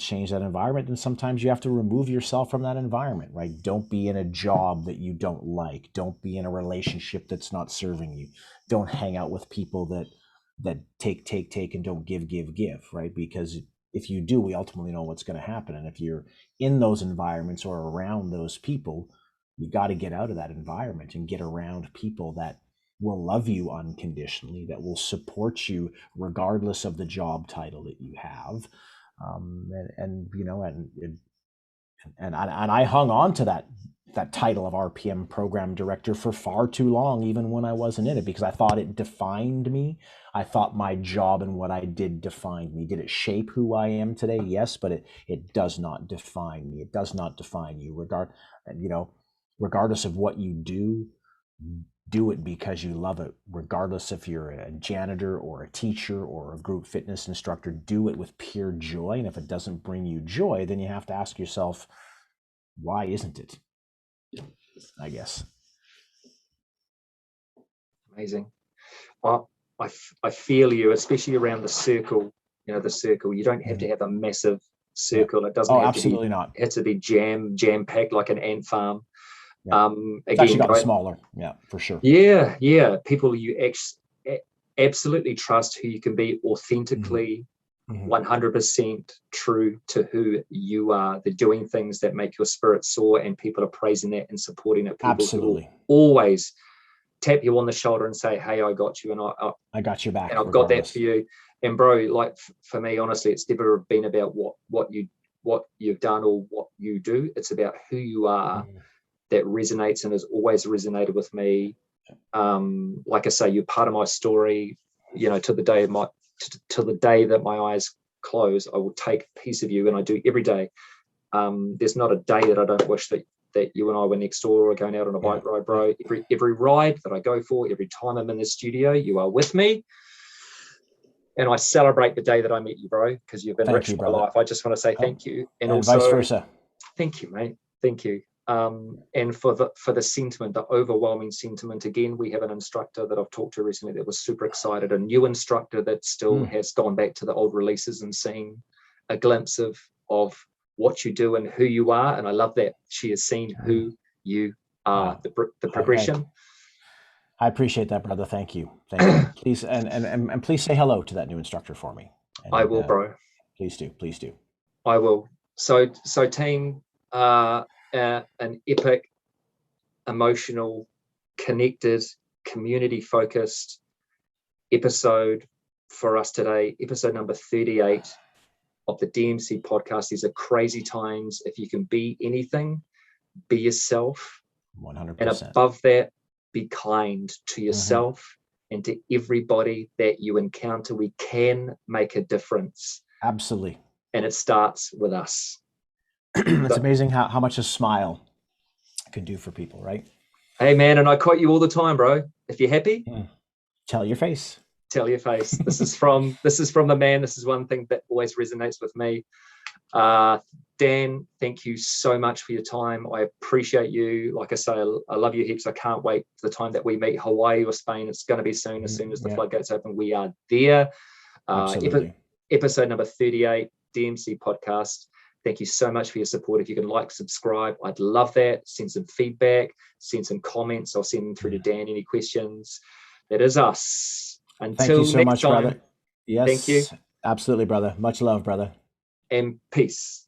change that environment, then sometimes you have to remove yourself from that environment, right? Don't be in a job that you don't like. Don't be in a relationship that's not serving you. Don't hang out with people that take and don't give, right? Because if you do, we ultimately know what's going to happen. And if you're in those environments or around those people, you got to get out of that environment and get around people that will love you unconditionally, that will support you regardless of the job title that you have. And I hung on to that title of RPM program director for far too long, even when I wasn't in it, because I thought it defined me. I thought my job and what I did defined me. Did it shape who I am today? Yes, but it does not define me. It does not define you. Regardless of what you do it because you love it. Regardless if you're a janitor or a teacher or a group fitness instructor, do it with pure joy. And if it doesn't bring you joy, then you have to ask yourself, why isn't it? I guess.
Amazing. Well, I feel you, especially around the circle. The circle. You don't have to have a massive circle. It doesn't have
absolutely
to be,
not.
It has to be jam packed like an ant farm.
Yeah. It's actually gotten smaller. Yeah, for sure.
Yeah. People you absolutely trust, who you can be authentically 100% true to who you are. They're doing things that make your spirit soar, and people are praising that and supporting it. People
Absolutely.
who will always tap you on the shoulder and say, hey, I got you, and
I got your back,
and I've got that for you. And bro, like for me, honestly, it's never been about what you've done or what you do. It's about who you are. That resonates and has always resonated with me. Like I say, you're part of my story. To the day that my eyes close, I will take a piece of you, and I do every day. There's not a day that I don't wish that you and I were next door or going out on a bike ride, bro. Every ride that I go for, every time I'm in the studio, you are with me. And I celebrate the day that I met you, bro, because you've enriched my life. I just want to say thank you. And also,
vice versa.
Thank you, mate. Thank you. And for the sentiment, the overwhelming sentiment, again, we have an instructor that I've talked to recently that was super excited, a new instructor that still has gone back to the old releases and seen a glimpse of what you do and who you are. And I love that she has seen who you are, the progression.
I appreciate that, brother. Thank you. Please, and please say hello to that new instructor for me.
I will, bro.
Please do.
I will. So team, an epic, emotional, connected, community-focused episode for us today, episode number 38 of the D.M.C podcast. These are crazy times. If you can be anything, be yourself.
100%.
And above that, be kind to yourself and to everybody that you encounter. We can make a difference.
Absolutely.
And it starts with us.
It's amazing how much a smile can do for people, right?
Hey, man, and I quote you all the time, bro. If you're happy,
tell your face.
Tell your face. This is from the man. This is one thing that always resonates with me. Dan, thank you so much for your time. I appreciate you. Like I say, I love you heaps. I can't wait for the time that we meet, Hawaii or Spain. It's going to be soon. As soon as the floodgates open, we are there.
Absolutely.
Episode number 38, D.M.C podcast. Thank you so much for your support. If you can like, subscribe, I'd love that. Send some feedback, send some comments. I'll send them through to Dan. Any questions? That is us. Until
thank you so
next
much,
time,
brother. Yes,
thank you.
Absolutely, brother. Much love, brother.
And peace.